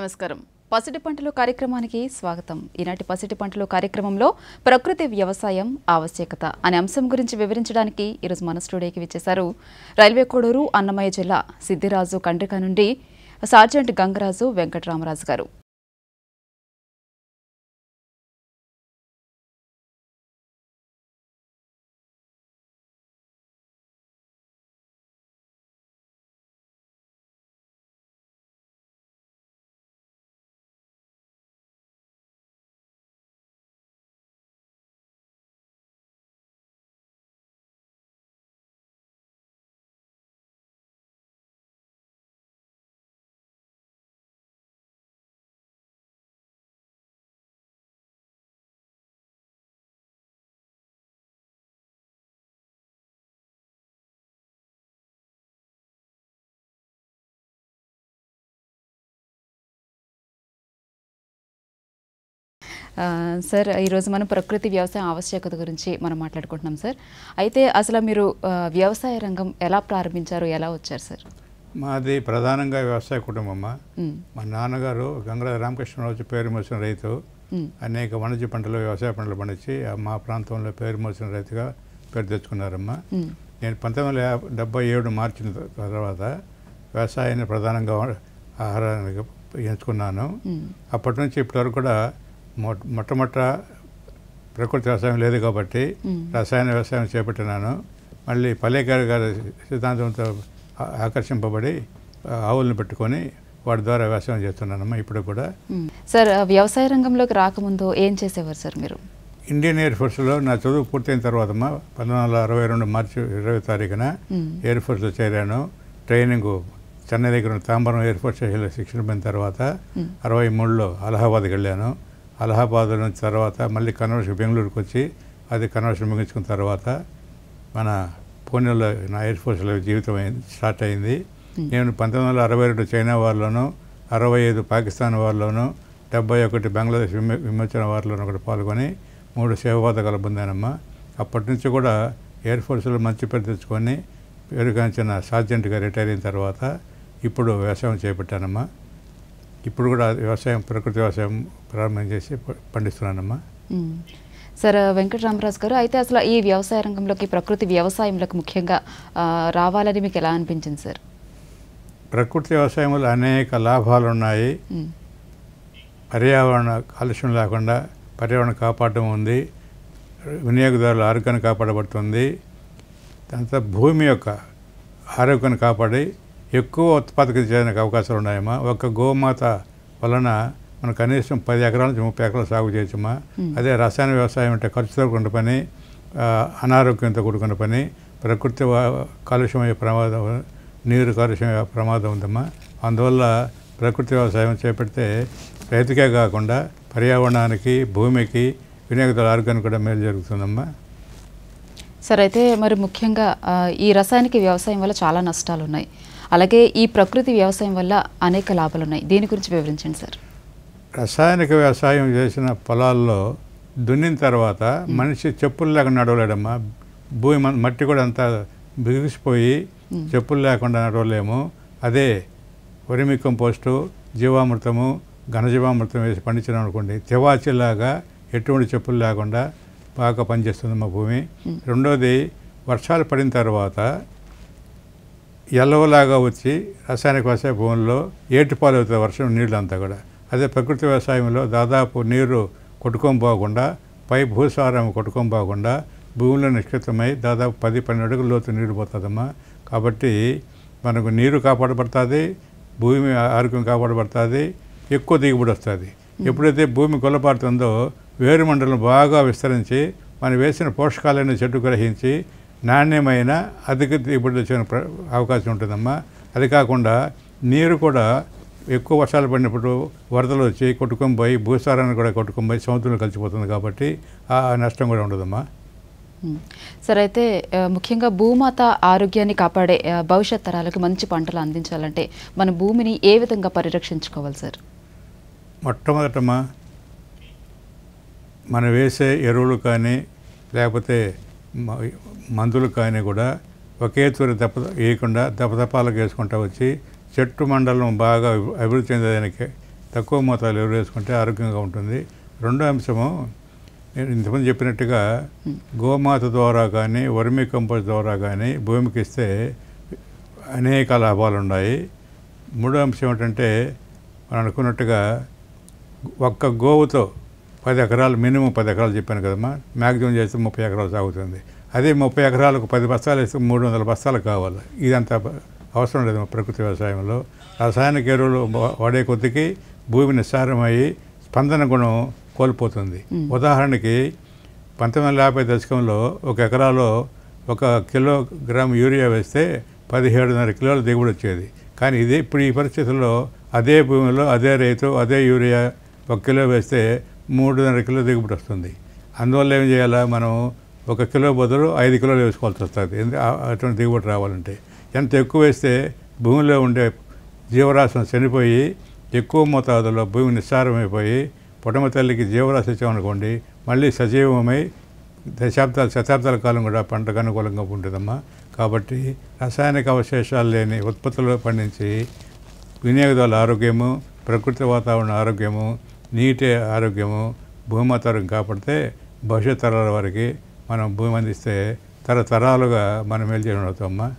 నమస్కారం. పసిడి పంటలు కార్యక్రమానికి స్వాగతం. ఈనాటి పసిడి పంటలు కార్యక్రమంలో ప్రకృతి వ్యవసాయం ఆవశ్యకత అనే అంశం గురించి వివరించడానికి ఈరోజు మన స్టూడియోకి విచ్చేశారు రైల్వే కోడూరు అన్నమయ్య జిల్లా సిద్దిరాజు కండ్రిక నుండి సార్జెంట్ గంగరాజు వెంకటరామరాజు గారు. సార్, ఈరోజు మనం ప్రకృతి వ్యవసాయం ఆవశ్యకత గురించి మనం మాట్లాడుకుంటున్నాం సార్. అయితే అసలు మీరు వ్యవసాయ రంగం ఎలా ప్రారంభించారు, ఎలా వచ్చారు సార్? మాది ప్రధానంగా వ్యవసాయ కుటుంబమ్మ. మా నాన్నగారు గంగరాజు రామకృష్ణరాజు పేరు మోసిన రైతు. అనేక వాణిజ్య పంటలు, వ్యవసాయ పంటలు పండించి మా ప్రాంతంలో పేరు మోసిన రైతుగా పేరు తెచ్చుకున్నారమ్మా. నేను 1977 మార్చిన తర్వాత వ్యవసాయాన్ని ప్రధానంగా ఆహారానికి ఎంచుకున్నాను. అప్పటి నుంచి ఇప్పటివరకు కూడా మొట్టమొదట ప్రకృతి వ్యవసాయం లేదు కాబట్టి రసాయన వ్యవసాయం చేపట్టినాను. మళ్ళీ పల్లెగారి గారి సిద్ధాంతంతో ఆకర్షింపబడి ఆవులను పెట్టుకొని వాటి ద్వారా వ్యవసాయం చేస్తున్నానమ్మా ఇప్పుడు కూడా. సార్, వ్యవసాయ రంగంలోకి రాకముందు ఏం చేసేవారు సార్ మీరు? ఇండియన్ ఎయిర్ ఫోర్స్లో నా చదువు పూర్తయిన తర్వాత 1962 మార్చి 20 తారీఖున ఎయిర్ ఫోర్స్లో చేరాను. ట్రైనింగ్ చెన్నై దగ్గర తాంబరం ఎయిర్ ఫోర్స్ స్టేషన్లో శిక్షణ పొందిన తర్వాత 63లో అలహాబాద్కి వెళ్ళాను. అలహాబాద్ నుంచి తర్వాత మళ్ళీ కన్వర్షన్ బెంగళూరుకి వచ్చి అది కన్వర్షన్ ముగించుకున్న తర్వాత మన పూణేలో నా ఎయిర్ ఫోర్స్లో జీవితం స్టార్ట్ అయింది. నేను 1962 చైనా వార్లోను, 65 పాకిస్తాన్ వార్లోను, 71 బంగ్లాదేశ్ విమోచన వార్లోనూ కూడా పాల్గొని 3 సేవా పథకాలు పొందానమ్మా. అప్పటి నుంచి కూడా ఎయిర్ ఫోర్స్లో మంచి పేరు తెచ్చుకొని పేరుగాంచిన సార్జెంట్గా రిటైర్ అయిన తర్వాత ఇప్పుడు వ్యవసాయం చేపట్టానమ్మా. ఇప్పుడు కూడా వ్యవసాయం, ప్రకృతి వ్యవసాయం ప్రారంభం చేసి పండిస్తున్నానమ్మా. సార్ వెంకటరామరాజు గారు, అయితే అసలు ఈ వ్యవసాయ రంగంలోకి, ప్రకృతి వ్యవసాయంలోకి ముఖ్యంగా రావాలని మీకు ఎలా అనిపించింది సార్? ప్రకృతి వ్యవసాయంలో అనేక లాభాలు ఉన్నాయి. పర్యావరణ కాలుష్యం లేకుండా పర్యావరణ కాపాడడం ఉంది. వినియోగదారుల ఆరోగ్యాన్ని కాపాడబడుతుంది. దాంతో భూమి యొక్క ఆరోగ్యాన్ని కాపాడి ఎక్కువ ఉత్పాదకత చేయడానికి అవకాశాలు ఉన్నాయమ్మా. ఒక గోమాత వలన మనం కనీసం 10 ఎకరాల నుంచి 30 ఎకరాలు సాగు చేయొచ్చమ్మా. అదే రసాయన వ్యవసాయం అంటే ఖర్చుతో కూడిన పని, అనారోగ్యంతో కూడుకున్న పని, ప్రకృతి కాలుష్యం అయ్యే ప్రమాదం, నీరు కాలుష్యం అయ్యే ప్రమాదం ఉందమ్మా. అందువల్ల ప్రకృతి వ్యవసాయం చేపడితే రైతుకే కాకుండా పర్యావరణానికి, భూమికి, వినియోగదారుల ఆరోగ్యానికి కూడా మేలు జరుగుతుందమ్మా. సార్, అయితే మరి ముఖ్యంగా ఈ రసాయనిక వ్యవసాయం వల్ల చాలా నష్టాలు ఉన్నాయి, అలాగే ఈ ప్రకృతి వ్యవసాయం వల్ల అనేక లాభాలు ఉన్నాయి. దీని గురించి వివరించండి సార్. రసాయనిక వ్యవసాయం చేసిన పొలాల్లో దున్నిన తర్వాత మనిషి చెప్పులు లేకుండా నడవలేడమ్మా. భూమి మట్టి కూడా అంతా బిగిసిపోయి చెప్పులు లేకుండా నడవలేము. అదే వర్మి కంపోస్టు, జీవామృతము, ఘనజీవామృతం వేసి పండించినాం అనుకోండి, తివాచీలాగా ఎటువంటి చెప్పులు లేకుండా బాగా పనిచేస్తుంది మా భూమి. రెండోది, వర్షాలు పడిన తర్వాత ఎల్లవలాగా వచ్చి రసాయనిక వ్యవసాయ భూముల్లో ఏటిపాలు అవుతుంది వర్షం నీళ్ళు అంతా కూడా. అదే ప్రకృతి వ్యవసాయంలో దాదాపు నీరు కొట్టుకొని పోకుండా, పై భూసారం కొట్టుకొని పోకుండా భూమిలో నిష్కృతమై దాదాపు 10-12 అడుగుల లోతు నీరు పోతుందమ్మా. కాబట్టి మనకు నీరు కాపాడబడుతుంది, భూమి ఆరోగ్యం కాపాడబడుతుంది, ఎక్కువ దిగుబడి వస్తుంది. ఎప్పుడైతే భూమి కొల్లపారుతుందో వేరుమండలం బాగా విస్తరించి మనం వేసిన పోషకాలన్నీ చెట్టు గ్రహించి నాణ్యమైన అధిక దిగుబడి వచ్చే అవకాశం ఉంటుందమ్మా. అది కాకుండా నీరు కూడా ఎక్కువ వర్షాలు పడినప్పుడు వరదలు వచ్చి కొట్టుకొని పోయి భూసారాన్ని కూడా కొట్టుకొని పోయి సముద్రంలో కలిసిపోతుంది. కాబట్టి ఆ నష్టం కూడా ఉండదమ్మా. సార్, అయితే ముఖ్యంగా భూమాత ఆరోగ్యాన్ని కాపాడే భవిష్యత్ తరాలకు మంచి పంటలు అందించాలంటే మన భూమిని ఏ విధంగా పరిరక్షించుకోవాలి సార్? మొట్టమొదటమ్మా, మనం వేసే ఎరువులు కానీ లేకపోతే మందులు కానీ కూడా ఒకే తూరి వేయకుండా దపదపాలకు వేసుకుంటూ వచ్చి చెట్టు మండలం బాగా అభివృద్ధి చెందేదానికి తక్కువ మోతాదులో ఎరువు వేసుకుంటే ఆరోగ్యంగా ఉంటుంది. రెండో అంశము, నేను ఇంతకుముందు చెప్పినట్టుగా గోమాత ద్వారా కానీ వర్మీ కంపోస్ట్ ద్వారా కానీ భూమికి ఇస్తే అనేక లాభాలు ఉన్నాయి. మూడో అంశం ఏంటంటే మనం అనుకున్నట్టుగా ఒక్క గోవుతో 10 ఎకరాలు, మినిమం 10 ఎకరాలు చెప్పాను కదమ్మా, మ్యాక్సిమం చేస్తే 30 ఎకరాలు సాగుతుంది. అదే 30 ఎకరాలకు 10 బస్తాలు వేస్తే 300 బస్తాలు కావాలి. ఇదంతా అవసరం లేదు ప్రకృతి వ్యవసాయంలో. రసాయనిక ఎరువులు వాడే కొద్దికి భూమి నిస్సారమయ్యి స్పందన గుణం కోల్పోతుంది. ఉదాహరణకి 1950 దశకంలో 1 ఎకరాలో 1 కిలోగ్రామ్ యూరియా వేస్తే 17.5 కిలోల దిగుబడి వచ్చేది. కానీ ఇప్పుడు ఈ పరిస్థితుల్లో అదే భూమిలో అదే రైతు అదే యూరియా 1 కిలో వేస్తే 3.5 కిలో దిగుబడి వస్తుంది. అందువల్ల ఏం చేయాలా, మనం 1 కిలో బదులు 5 కిలోలు వేసుకోవాల్సి వస్తుంది అటువంటి దిగుబడి రావాలంటే. ఎంత ఎక్కువ వేస్తే భూమిలో ఉండే జీవరాశులు చనిపోయి ఎక్కువ మోతాదులో భూమి నిస్సారమైపోయి పుటమ తల్లికి జీవరాశి ఇచ్చామనుకోండి, మళ్ళీ సజీవమై శతాబ్దాల కాలం కూడా పంటకు అనుకూలంగా ఉంటుందమ్మా. కాబట్టి రసాయనిక అవశేషాలు లేని ఉత్పత్తులు పండించి వినియోగదారుల ఆరోగ్యము, ప్రకృతి వాతావరణ ఆరోగ్యము, నీటి ఆరోగ్యము, భూమాత ఆరోగ్యం కాపాడితే భవిష్యత్ తరాల వారికి మనం భూమి అందిస్తే తరతరాలుగా మనం మేలు చేయడం అవుతామమ్మా.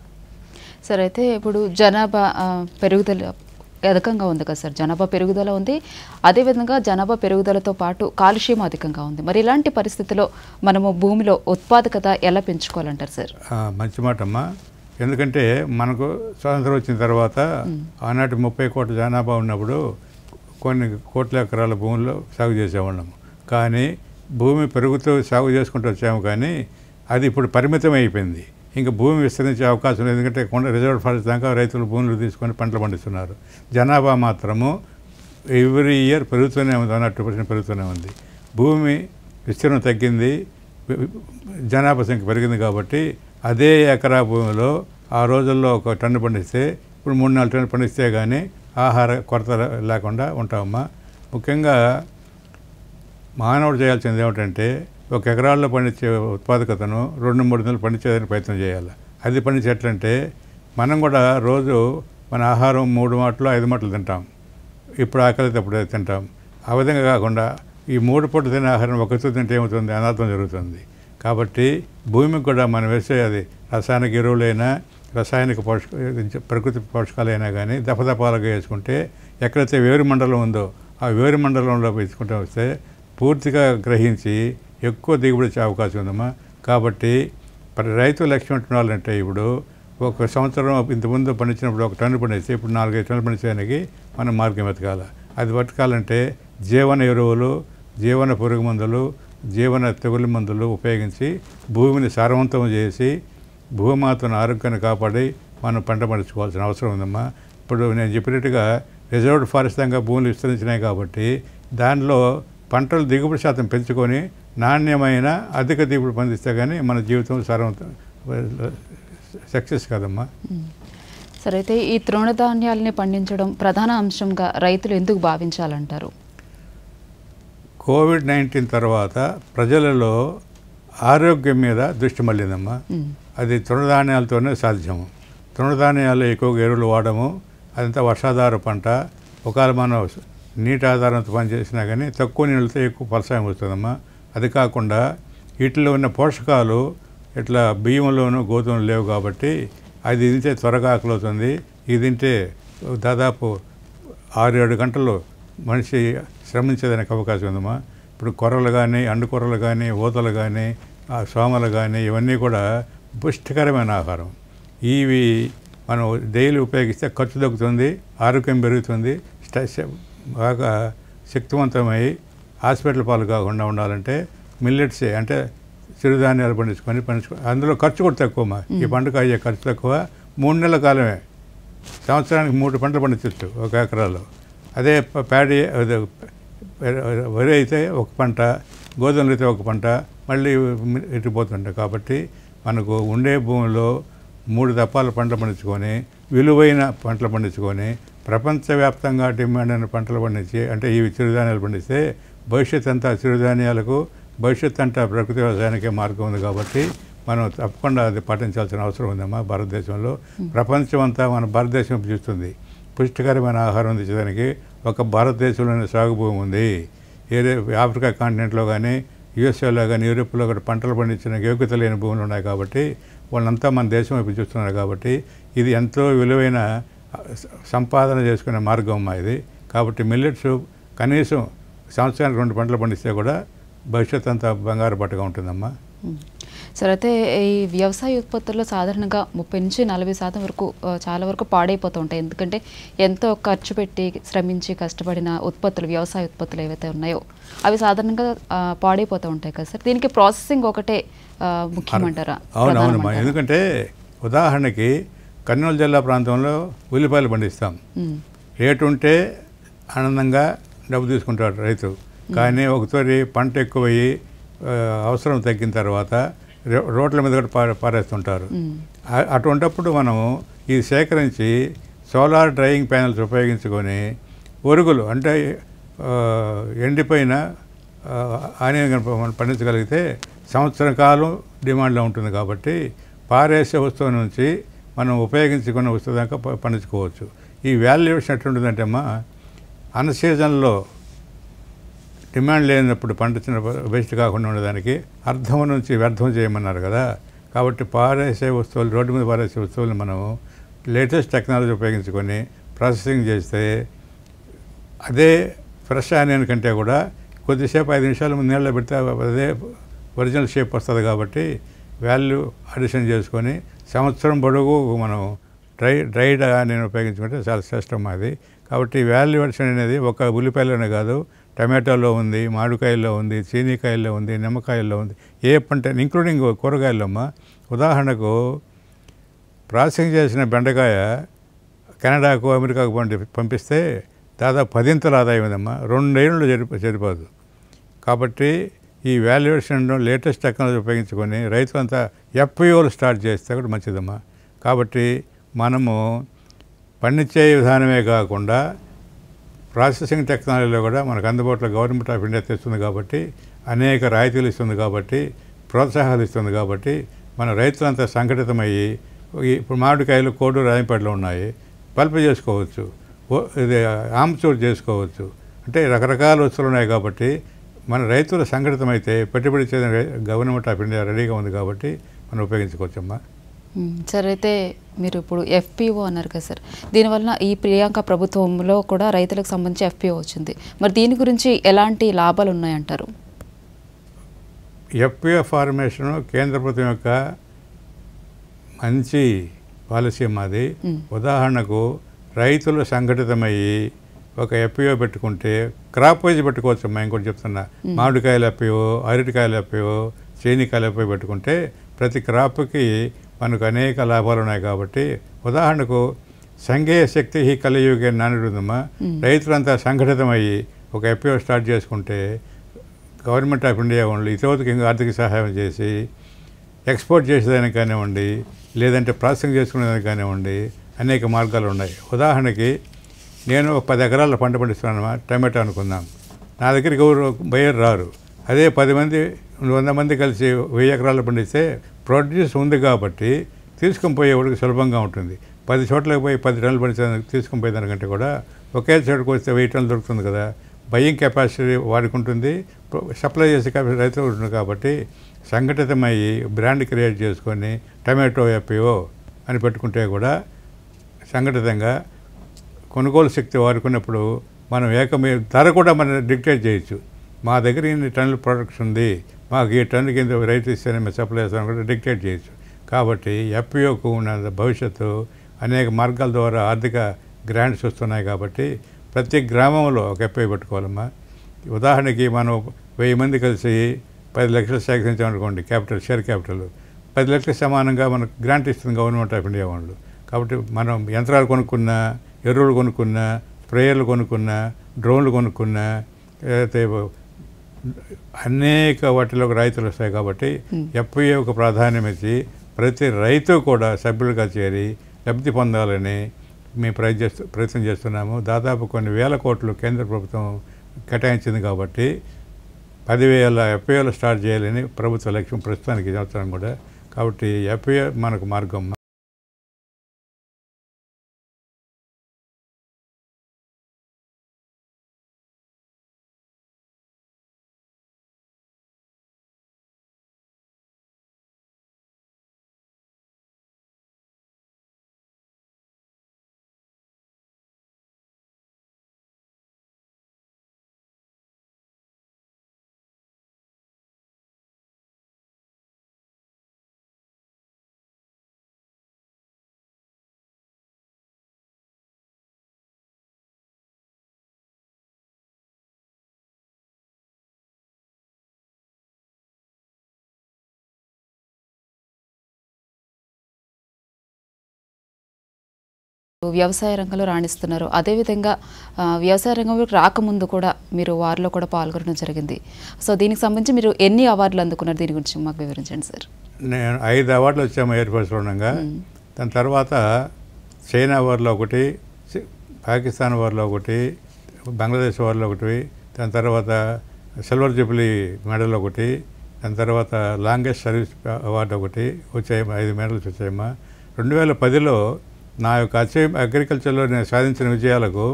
సార్, అయితే ఇప్పుడు జనాభా పెరుగుదల అధికంగా ఉంది కదా సార్, జనాభా పెరుగుదల ఉంది, అదేవిధంగా జనాభా పెరుగుదలతో పాటు కాలుష్యం అధికంగా ఉంది. మరి ఇలాంటి పరిస్థితిలో మనము భూమిలో ఉత్పాదకత ఎలా పెంచుకోవాలంటారు సార్? మంచి మాట అమ్మా. ఎందుకంటే మనకు స్వాతంత్రం వచ్చిన తర్వాత ఆనాటి 30 కోట్ల జనాభా ఉన్నప్పుడు కొన్ని కోట్ల ఎకరాల భూముల్లో సాగు చేసేవాళ్ళము. కానీ భూమి పెరుగుతూ సాగు చేసుకుంటూ వచ్చాము, కానీ అది ఇప్పుడు పరిమితం అయిపోయింది. ఇంకా భూమి విస్తరించే అవకాశం లేదు. ఎందుకంటే రిజర్వ్ ఫారెస్ట్ దాకా రైతులు భూములు తీసుకొని పంటలు పండిస్తున్నారు. జనాభా మాత్రము ఎవ్రీ ఇయర్ పెరుగుతూనే ఉంది, 1% పెరుగుతూనే ఉంది. భూమి విస్తీర్ణం తగ్గింది, జనాభా సంఖ్య పెరిగింది. కాబట్టి అదే ఎకరా భూమిలో ఆ రోజుల్లో 1 టన్ను పండిస్తే ఇప్పుడు 3-4 టన్నులు పండిస్తే కానీ ఆహార కొరత లేకుండా ఉంటామమ్మా. ముఖ్యంగా మానవుడు చేయాల్సింది ఏమిటంటే 1 ఎకరాల్లో పండించే ఉత్పాదకతను 2-3 నెలలు పండించేదానికి ప్రయత్నం చేయాలి. అది పండించేట్లంటే మనం కూడా రోజు మన ఆహారం 3 మాటలు 5 మాటలు తింటాం. ఇప్పుడు ఆకలితే అప్పుడు తింటాం. ఆ విధంగా కాకుండా ఈ 3 పూట తినే ఆహారం ఒకరితో తింటే ఏమవుతుంది, అనాథం జరుగుతుంది. కాబట్టి భూమికి కూడా మనం వేసే అది రసాయనిక ఎరువులైనా రసాయనిక ప్రకృతి పోషకాలైనా కానీ దఫదపాలుగా వేసుకుంటే ఎక్కడైతే వేరు మండలం ఉందో ఆ వేరు మండలంలో వేసుకుంటూ వస్తే పూర్తిగా గ్రహించి ఎక్కువ దిగుబడి వచ్చే అవకాశం ఉందమ్మా. కాబట్టి రైతు లక్ష్యం ఉంటున్నారంటే ఇప్పుడు 1 సంవత్సరం ఇంతకుముందు పండించినప్పుడు 1 టన్ను పండిస్తే ఇప్పుడు 4-5 టన్నులు పండించడానికి మనం మార్గం వెతకాలి. అది వెతకాలంటే జీవన ఎరువులు, జీవన పురుగు మందులు, జీవన తెగులు మందులు ఉపయోగించి భూమిని సారవంతం చేసి భూమాతను ఆరోగ్యాన్ని కాపాడి మనం పంట పండించుకోవాల్సిన అవసరం ఉందమ్మా. ఇప్పుడు నేను చెప్పినట్టుగా రిజర్వ్డ్ ఫారెస్ట్ దాకా భూములు విస్తరించినాయి కాబట్టి దానిలో పంటలు దిగుబడి శాతం పెంచుకొని నాణ్యమైన అధిక దిగుబడి పొందిస్తే కానీ మన జీవితం సారవంతం సక్సెస్ కాదమ్మా. సరే, అయితే ఈ తృణధాన్యాలని పండించడం ప్రధాన అంశంగా రైతులు ఎందుకు భావించాలంటారు? కోవిడ్-19 తర్వాత ప్రజలలో ఆరోగ్యం మీద దృష్టి మళ్ళిందమ్మా. అది తృణధాన్యాలతోనే సాధ్యము. తృణధాన్యాలు ఎక్కువగా ఎరువులు వాడము, అదంతా వర్షాధార పంట. ఒకవేళ మనం నీటి ఆధారంతో పనిచేసినా కానీ తక్కువ నీళ్ళతో ఎక్కువ ఫలసాయం వస్తుందమ్మా. అది కాకుండా వీటిలో ఉన్న పోషకాలు ఇట్లా బియ్యంలోనూ గోధుమలు లేవు కాబట్టి అది తింటే త్వరగా ఆకలి అవుతుంది. ఇది తింటే దాదాపు 6-7 గంటలు మనిషి శ్రమించేదానికి అవకాశం ఉందమ్మా. ఇప్పుడు కొర్రలు కానీ, అండుకొర్రలు కానీ, ఊతలు కానీ, సోమలు కానీ ఇవన్నీ కూడా పుష్టికరమైన ఆహారం. ఇవి మనం డైలీ ఉపయోగిస్తే ఖర్చు తగ్గుతుంది, ఆరోగ్యం పెరుగుతుంది, బాగా శక్తివంతమై హాస్పిటల్ పాలు కాకుండా ఉండాలంటే మిల్లెట్సే అంటే చిరుధాన్యాలు పండించుకొని అందులో ఖర్చు కూడా తక్కువమ్మా. ఈ పంటకు అయ్యే ఖర్చు తక్కువ. 3 నెలల కాలమే, సంవత్సరానికి 3 పంటలు పండించవచ్చు 1 ఎకరాలో. అదే ప్యాడీ వరి అయితే 1 పంట, గోధుమలు అయితే 1 పంట, మళ్ళీ ఇటుపోతుంటాయి. కాబట్టి మనకు ఉండే భూమిలో 3 దప్పాల పంటలు పండించుకొని విలువైన పంటలు పండించుకొని ప్రపంచవ్యాప్తంగా డిమాండ్ అయిన పంటలు పండించి అంటే ఇవి చిరుధాన్యాలు పండిస్తే భవిష్యత్ అంతా చిరుధాన్యాలకు, భవిష్యత్ అంతా ప్రకృతి వ్యవసాయానికే మార్గం ఉంది. కాబట్టి మనం తప్పకుండా అది పాటించాల్సిన అవసరం ఉందమ్మా. భారతదేశంలో ప్రపంచం అంతా మన భారతదేశం చూస్తుంది. పుష్టికరమైన ఆహారం అందించడానికి ఒక భారతదేశంలోనే సాగు భూమి ఉంది. ఏరే ఆఫ్రికా కాంటినెంట్లో కానీ యూఎస్ఏలో కానీ యూరోప్లో కూడా పంటలు పండించిన యోగ్యత లేని భూములు ఉన్నాయి కాబట్టి వాళ్ళంతా మన దేశం వైపు చూస్తున్నారు కాబట్టి ఇది ఎంతో విలువైన సంపాదన చేసుకునే మార్గం అమ్మా ఇది. కాబట్టి మిల్లెట్స్ కనీసం సంవత్సరానికి 2 పంటలు పండిస్తే కూడా భవిష్యత్ అంతా బంగారు పట్టుగా ఉంటుందమ్మా. సరే, అయితే ఈ వ్యవసాయ ఉత్పత్తుల్లో సాధారణంగా 30-40% వరకు చాలా వరకు పాడైపోతూ ఉంటాయి. ఎందుకంటే ఎంతో ఖర్చు పెట్టి శ్రమించి కష్టపడిన ఉత్పత్తులు, వ్యవసాయ ఉత్పత్తులు ఏవైతే ఉన్నాయో అవి సాధారణంగా పాడైపోతూ ఉంటాయి కదా సార్. దీనికి ప్రాసెసింగ్ ఒకటే ముఖ్యమంటారా? అవునవునమ్మా. ఎందుకంటే ఉదాహరణకి కర్నూలు జిల్లా ప్రాంతంలో ఉల్లిపాయలు పండిస్తాం. రేటు ఉంటే ఆనందంగా డబ్బు తీసుకుంటాడు రైతు. కానీ ఒకసారి పంట ఎక్కువయ్యి అవసరం తగ్గిన తర్వాత రోడ్ల మీద కూడా పారేస్తుంటారు. అటువంటప్పుడు మనము ఇది సేకరించి సోలార్ డ్రైయింగ్ ప్యానెల్స్ ఉపయోగించుకొని ఒరుగులు అంటే ఎండిపోయిన ఆనియన్ మనం పండించగలిగితే సంవత్సరం కాలం డిమాండ్లో ఉంటుంది. కాబట్టి పారేసే వస్తువు నుంచి మనం ఉపయోగించుకున్న వస్తువు దాకా పండించుకోవచ్చు. ఈ వాల్యుయేషన్ ఎట్లుంటుందంటే అమ్మా, అన్ సీజన్లో డిమాండ్ లేనప్పుడు పండించిన వేస్ట్ కాకుండా ఉండడానికి అర్థం నుంచి వ్యర్థం చేయమన్నారు కదా. కాబట్టి పారేసే వస్తువులు, రోడ్డు మీద పారేసే వస్తువులు మనము లేటెస్ట్ టెక్నాలజీ ఉపయోగించుకొని ప్రాసెసింగ్ చేస్తే అదే ఫ్రెష్ ఆనియన్ కంటే కూడా కొద్దిసేపు 5 నిమిషాలు నీళ్ళలో పెడితే అదే ఒరిజినల్ షేప్ వస్తుంది. కాబట్టి వాల్యూ అడిషన్ చేసుకొని సంవత్సరం పొడుగు మనం డ్రైడ్ ఆనియన్ ఉపయోగించుకుంటే చాలా శ్రేష్టం అది. కాబట్టి వాల్యూ అడిషన్ అనేది ఒక ఉల్లిపాయలోనే కాదు, టమాటోలో ఉంది, మామిడికాయల్లో ఉంది, చీనీకాయల్లో ఉంది, నిమ్మకాయల్లో ఉంది, ఏ పంట ఇంక్లూడింగ్ కూరగాయల్లో అమ్మ. ఉదాహరణకు ప్రాసెసింగ్ చేసిన బెండకాయ కెనడాకు అమెరికాకు పంపిస్తే దాదాపు 10ంతల ఆదాయం ఉందమ్మా. 2 ఏళ్ళు సరిపోదు. కాబట్టి ఈ వాల్యుయేషన్లో లేటెస్ట్ టెక్నాలజీ ఉపయోగించుకొని రైతులంతా ఎఫ్పిఓలు స్టార్ట్ చేస్తే కూడా మంచిదమ్మా. కాబట్టి మనము పండించే విధానమే కాకుండా ప్రాసెసింగ్ టెక్నాలజీలో కూడా మనకు అందుబాటులో గవర్నమెంట్ ఆఫ్ ఇండియా తెస్తుంది. కాబట్టి అనేక రాయితీలు ఇస్తుంది, కాబట్టి ప్రోత్సాహాలు ఇస్తుంది. కాబట్టి మన రైతులంతా సంఘటితమయ్యి ఇప్పుడు మామిడికాయలు కోడూరు రాయంపేటలో ఉన్నాయి, పల్పు చేసుకోవచ్చు, ఇది ఆమ్చూరు చేసుకోవచ్చు. అంటే రకరకాల వస్తువులు ఉన్నాయి. కాబట్టి మన రైతులు సంఘటితమైతే పెట్టుబడి చేయడం గవర్నమెంట్ ఆఫ్ ఇండియా రెడీగా ఉంది. కాబట్టి మనం ఉపయోగించుకోవచ్చమ్మా. సార్, అయితే మీరు ఇప్పుడు ఎఫ్పిఓ అన్నారు కదా సార్, దీనివల్ల ఈ ప్రియాంక ప్రభుత్వంలో కూడా రైతులకు సంబంధించి ఎఫ్పిఓ వచ్చింది. మరి దీని గురించి ఎలాంటి లాభాలు ఉన్నాయంటారు? ఎఫ్పిఓ ఫార్మేషను కేంద్ర ప్రభుత్వం యొక్క మంచి పాలసీ మాది. ఉదాహరణకు రైతులు సంఘటితమయ్యి ఒక ఎఫ్పిఓ పెట్టుకుంటే క్రాప్ వైజ్ పెట్టుకోవచ్చు అమ్మా. ఇంకోటి చెప్తున్నా, మామిడికాయల ఎఫ్పిఓ, అరటికాయల ఎఫ్పిఓ, చీనికాయల ఎఫ్పిఓ పెట్టుకుంటే ప్రతి క్రాప్కి మనకు అనేక లాభాలు ఉన్నాయి. కాబట్టి ఉదాహరణకు సంఘీయ శక్తి ఈ కలియుగే నానుడు ఉందమ్మా. రైతులంతా సంఘటితమయ్యి ఒక ఎఫ్పిఓ స్టార్ట్ చేసుకుంటే గవర్నమెంట్ ఆఫ్ ఇండియా వాళ్ళు ఇతరులకు ఆర్థిక సహాయం చేసి ఎక్స్పోర్ట్ చేసేదానికి కానివ్వండి, లేదంటే ప్రాసెసింగ్ చేసుకునేదానికి కానివ్వండి, అనేక మార్గాలు ఉన్నాయి. ఉదాహరణకి నేను 10 ఎకరాల పంట పండిస్తున్నాను, టమాటో అనుకుందాం. నా దగ్గరికి ఎవరు బయర్ రారు. అదే 10 మంది 100 మంది కలిసి 1000 ఎకరాలు పండిస్తే ప్రొడ్యూస్ ఉంది కాబట్టి తీసుకొని పోయేవాడికి సులభంగా ఉంటుంది. 10 చోట్లకి పోయి 10 టన్నులు పండించే తీసుకొని పోయేదానికంటే కూడా ఒకే చోటుకు వస్తే 1000 టన్నులు దొరుకుతుంది కదా. బయ్యింగ్ కెపాసిటీ వాడికి ఉంటుంది, సప్లై చేసే కెపాసిటీ రైతులు ఉంటుంది. కాబట్టి సంఘటితమయ్యి బ్రాండ్ క్రియేట్ చేసుకొని టమాటో ఎఫ్పిఓ అని పెట్టుకుంటే కూడా సంఘటితంగా కొనుగోలు శక్తి వాడుకున్నప్పుడు మనం ధర కూడా మనం డిక్టేట్ చేయొచ్చు. మా దగ్గర ఇన్ని టన్నుల ప్రొడక్ట్స్ ఉంది, మాకు ఈ టన్ను కింద రైతు ఇస్తేనే మేము సప్లై చేస్తామని కూడా డిక్టేట్ చేయొచ్చు. కాబట్టి ఎఫ్పిఓకు ఉన్న భవిష్యత్తు అనేక మార్గాల ద్వారా ఆర్థిక గ్రాంట్స్ వస్తున్నాయి. కాబట్టి ప్రతి గ్రామంలో ఒక ఎఫ్పిఓ పెట్టుకోవాలమ్మా. ఉదాహరణకి మనం 1000 మంది కలిసి 10 లక్షలు సేకరించామనుకోండి, షేర్ క్యాపిటల్ 10 లక్షలకు సమానంగా మనకు గ్రాంట్ ఇస్తుంది గవర్నమెంట్ ఆఫ్ ఇండియా వాళ్ళు. కాబట్టి మనం యంత్రాలు కొనుక్కున్నా, ఎరువులు కొనుక్కున్నా, స్ప్రేయర్లు కొనుక్కున్నా, డ్రోన్లు కొనుక్కున్నా, అయితే అనేక వాటిలో రైతులు వస్తాయి. కాబట్టి ఎఫ్పిఓకు ప్రాధాన్యం ఇచ్చి ప్రతి రైతు కూడా సభ్యులుగా చేరి లబ్ధి పొందాలని మేము ప్రయత్నం చేస్తున్నాము. దాదాపు కొన్ని వేల కోట్లు కేంద్ర ప్రభుత్వం కేటాయించింది. కాబట్టి 10,000 ఎఫ్పిఓలు స్టార్ట్ చేయాలని ప్రభుత్వ లక్ష్యం ప్రస్తుతానికి సంవత్సరం కూడా. కాబట్టి ఎఫ్పిఓ మనకు మార్గం. వ్యవసాయ రంగంలో రాణిస్తున్నారు. అదేవిధంగా వ్యవసాయ రంగంలోకి రాకముందు కూడా మీరు వారిలో కూడా పాల్గొనడం జరిగింది. సో దీనికి సంబంధించి మీరు ఎన్ని అవార్డులు అందుకున్నారు? దీని గురించి మాకు వివరించండి సార్. నేను 5 అవార్డులు వచ్చాము ఎయిర్ ఫోర్స్లో ఉండగా. దాని తర్వాత చైనా వార్లో ఒకటి, పాకిస్తాన్ వార్లో ఒకటి, బంగ్లాదేశ్ వార్లో ఒకటి, దాని తర్వాత సిల్వర్ జూబ్లీ మెడల్ ఒకటి, దాని తర్వాత లాంగెస్ట్ సర్వీస్ అవార్డు ఒకటి వచ్చాయి. 5 మెడల్స్ వచ్చాయమ్మా. 2010లో నా యొక్క అగ్రికల్చర్లో నేను సాధించిన విజయాలకు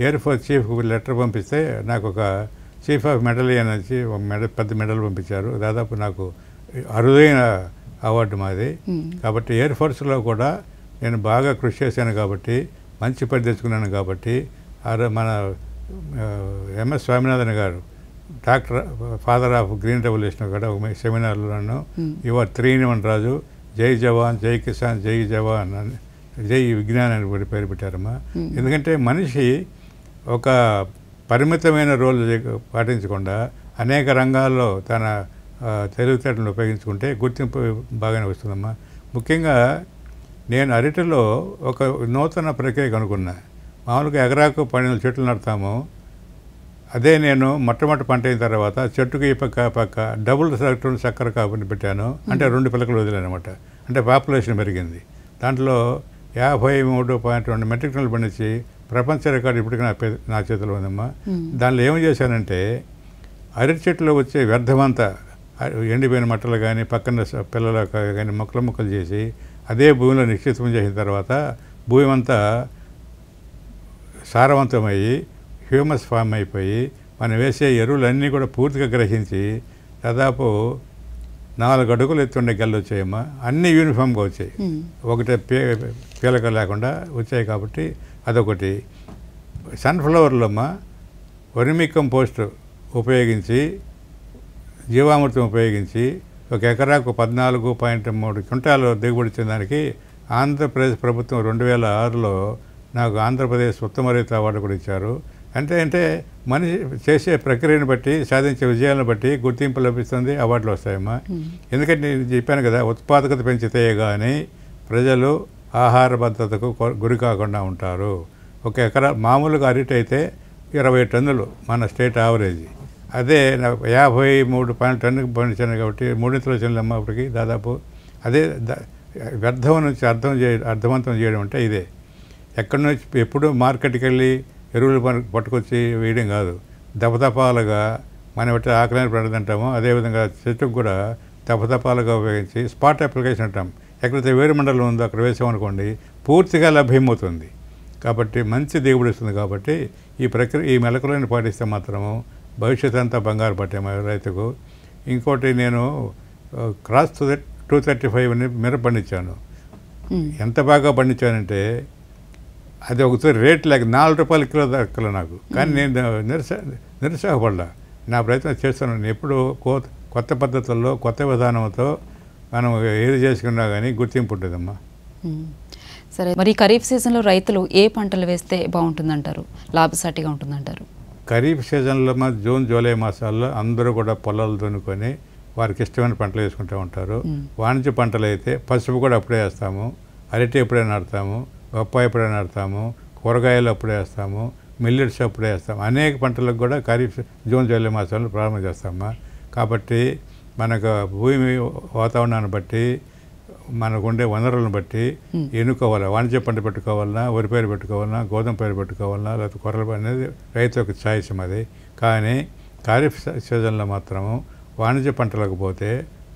ఎయిర్ ఫోర్స్ చీఫ్ లెటర్ పంపిస్తే నాకు ఒక చీఫ్ ఆఫ్ మెడలియన్ వచ్చి పెద్ద మెడల్ పంపించారు. దాదాపు నాకు అరుదైన అవార్డు మాది. కాబట్టి ఎయిర్ ఫోర్స్లో కూడా నేను బాగా కృషి చేశాను కాబట్టి, మంచి పని తెచ్చుకున్నాను కాబట్టి, మన ఎంఎస్ స్వామినాథన్ గారు doctor father of green revolution కూడా ఒక సెమినార్లో నన్ను యువర్ 3-in-1 రాజు, జై జవాన్, జై కిసాన్, జై జవాన్ అని, జై విజ్ఞాన్ అని కూడా పేరు పెట్టారమ్మా. ఎందుకంటే మనిషి ఒక పరిమితమైన రోల్ పాటించకుండా అనేక రంగాల్లో తన తెలివితేటలను ఉపయోగించుకుంటే గుర్తింపు బాగానే వస్తుందమ్మా. ముఖ్యంగా నేను అరటిలో ఒక నూతన ప్రక్రియ కనుక్కున్నా. మామూలుగా ఎకరాకు 12 చెట్లు నడతాము. అదే నేను మొట్టమొదటి పంట అయిన తర్వాత చెట్టుకు ఈ పక్క డబుల్ చక్కెర కాపుని పెట్టాను. అంటే 2 పిలకలు వదిలేనమాట. అంటే పాపులేషన్ పెరిగింది. దాంట్లో 53.2 మెట్రిక్ టన్నులు పండించి ప్రపంచ రికార్డు ఇప్పటికీ నా చేతిలో ఉందమ్మా. దానిలో ఏం చేశానంటే అరటి చెట్లు వచ్చే వ్యర్థమంతా ఎండిపోయిన మట్టలు కానీ పక్కన పిల్లలు కానీ ముక్కలు చేసి అదే భూమిలో నిక్షిప్తం చేసిన తర్వాత భూమి అంతా సారవంతమయ్యి హ్యూమస్ ఫామ్ అయిపోయి మనం వేసే ఎరువులన్నీ కూడా పూర్తిగా గ్రహించి దాదాపు 4 అడుగులు ఎత్తుండే గెల్లు వచ్చాయమ్మా. అన్నీ యూనిఫామ్గా వచ్చాయి, ఒకటే పీలక లేకుండా వచ్చాయి. కాబట్టి అదొకటి. సన్ఫ్లవర్లో అమ్మ వర్మీ కంపోస్ట్ ఉపయోగించి, జీవామృతం ఉపయోగించి ఒక ఎకరాకు 14.3 క్వింటాలు దిగుబడి చెందడానికి ఆంధ్రప్రదేశ్ ప్రభుత్వం 2006లో నాకు ఆంధ్రప్రదేశ్ ఉత్తమ రైతు అవార్డు కూడా ఇచ్చారు. అంటే మనిషి చేసే ప్రక్రియను బట్టి, సాధించే విజయాలను బట్టి గుర్తింపు లభిస్తుంది, అవార్డులు వస్తాయమ్మా. ఎందుకంటే నేను చెప్పాను కదా, ఉత్పాదకత పెంచితే కానీ ప్రజలు ఆహార భద్రతకు గురి కాకుండా ఉంటారు. ఒక ఎకరా మామూలుగా అరటి అయితే 20 టన్నులు మన స్టేట్ యావరేజ్. అదే 53 టన్నుకి పండించాను కాబట్టి 3 టన్నులు అమ్మప్పటికి దాదాపు అదే వ్యర్థం నుంచి అర్థవంతం చేయడం అంటే ఇదే. ఎక్కడి నుంచి ఎప్పుడు మార్కెట్కి వెళ్ళి ఎరువులు పట్టుకొచ్చి వేయడం కాదు, దపదపాలుగా మనం ఎట్లా ఆకలిని పండుదంటామో అదేవిధంగా చెట్టుకు కూడా దపదపాలుగా ఉపయోగించి స్పాట్ అప్లికేషన్ అంటాం. ఎక్కడైతే వేరు మండలం ఉందో అక్కడ వేసామనుకోండి పూర్తిగా లభ్యమవుతుంది. కాబట్టి మంచి దిగుబడి వస్తుంది. కాబట్టి ఈ మెలకులను పాటిస్తే మాత్రము భవిష్యత్ అంతా బంగారు పట్టే రైతుకు. ఇంకోటి నేను క్రాస్ 235 మిరప పండించాను. ఎంత బాగా పండించానంటే అది ఒకసారి రేట్ లేక 4 రూపాయల కిలో దక్కల నాకు. కానీ నేను నిరుత్సాహపడ్డా. నా ప్రయత్నం చేస్తున్నాను. ఎప్పుడు కొత్త పద్ధతుల్లో కొత్త విధానంతో మనం ఏది చేసుకున్నా కానీ గుర్తింపు ఉంటుందమ్మా. సరే, మరి ఖరీఫ్ సీజన్లో రైతులు ఏ పంటలు వేస్తే బాగుంటుందంటారు, లాభసాటిగా ఉంటుందంటారు? ఖరీఫ్ సీజన్లో జూన్ జూలై మాసాల్లో అందరూ కూడా పొలాలు దున్నుకొని వారికి ఇష్టమైన పంటలు వేసుకుంటూ ఉంటారు. వాణిజ్య పంటలు అయితే పసుపు కూడా అప్పుడే వేస్తాము, అరటి ఎప్పుడే నాటుతాము, బొప్పాయి ఎప్పుడే నాటుతాము, కూరగాయలు అప్పుడే వేస్తాము, మిల్లెట్స్ అప్పుడే వేస్తాము. అనేక పంటలకు కూడా ఖరీఫ్ జూన్ జూలై మాసాల్లో ప్రారంభం చేస్తామా. కాబట్టి మనకు భూమి వాతావరణాన్ని బట్టి మనకు ఉండే వనరులను బట్టి ఎన్నుకోవాలి. వాణిజ్య పంట పెట్టుకోవాలన్నా, వరి పైరు పెట్టుకోవాలన్నా, గోధుమ పైరు పెట్టుకోవాలన్నా, లేకపోతే కొర్రలు అనేది రైతు యొక్క ఛాయిస్ అది. కానీ ఖరీఫ్ సీజన్లో మాత్రము వాణిజ్య పంటలకు పోతే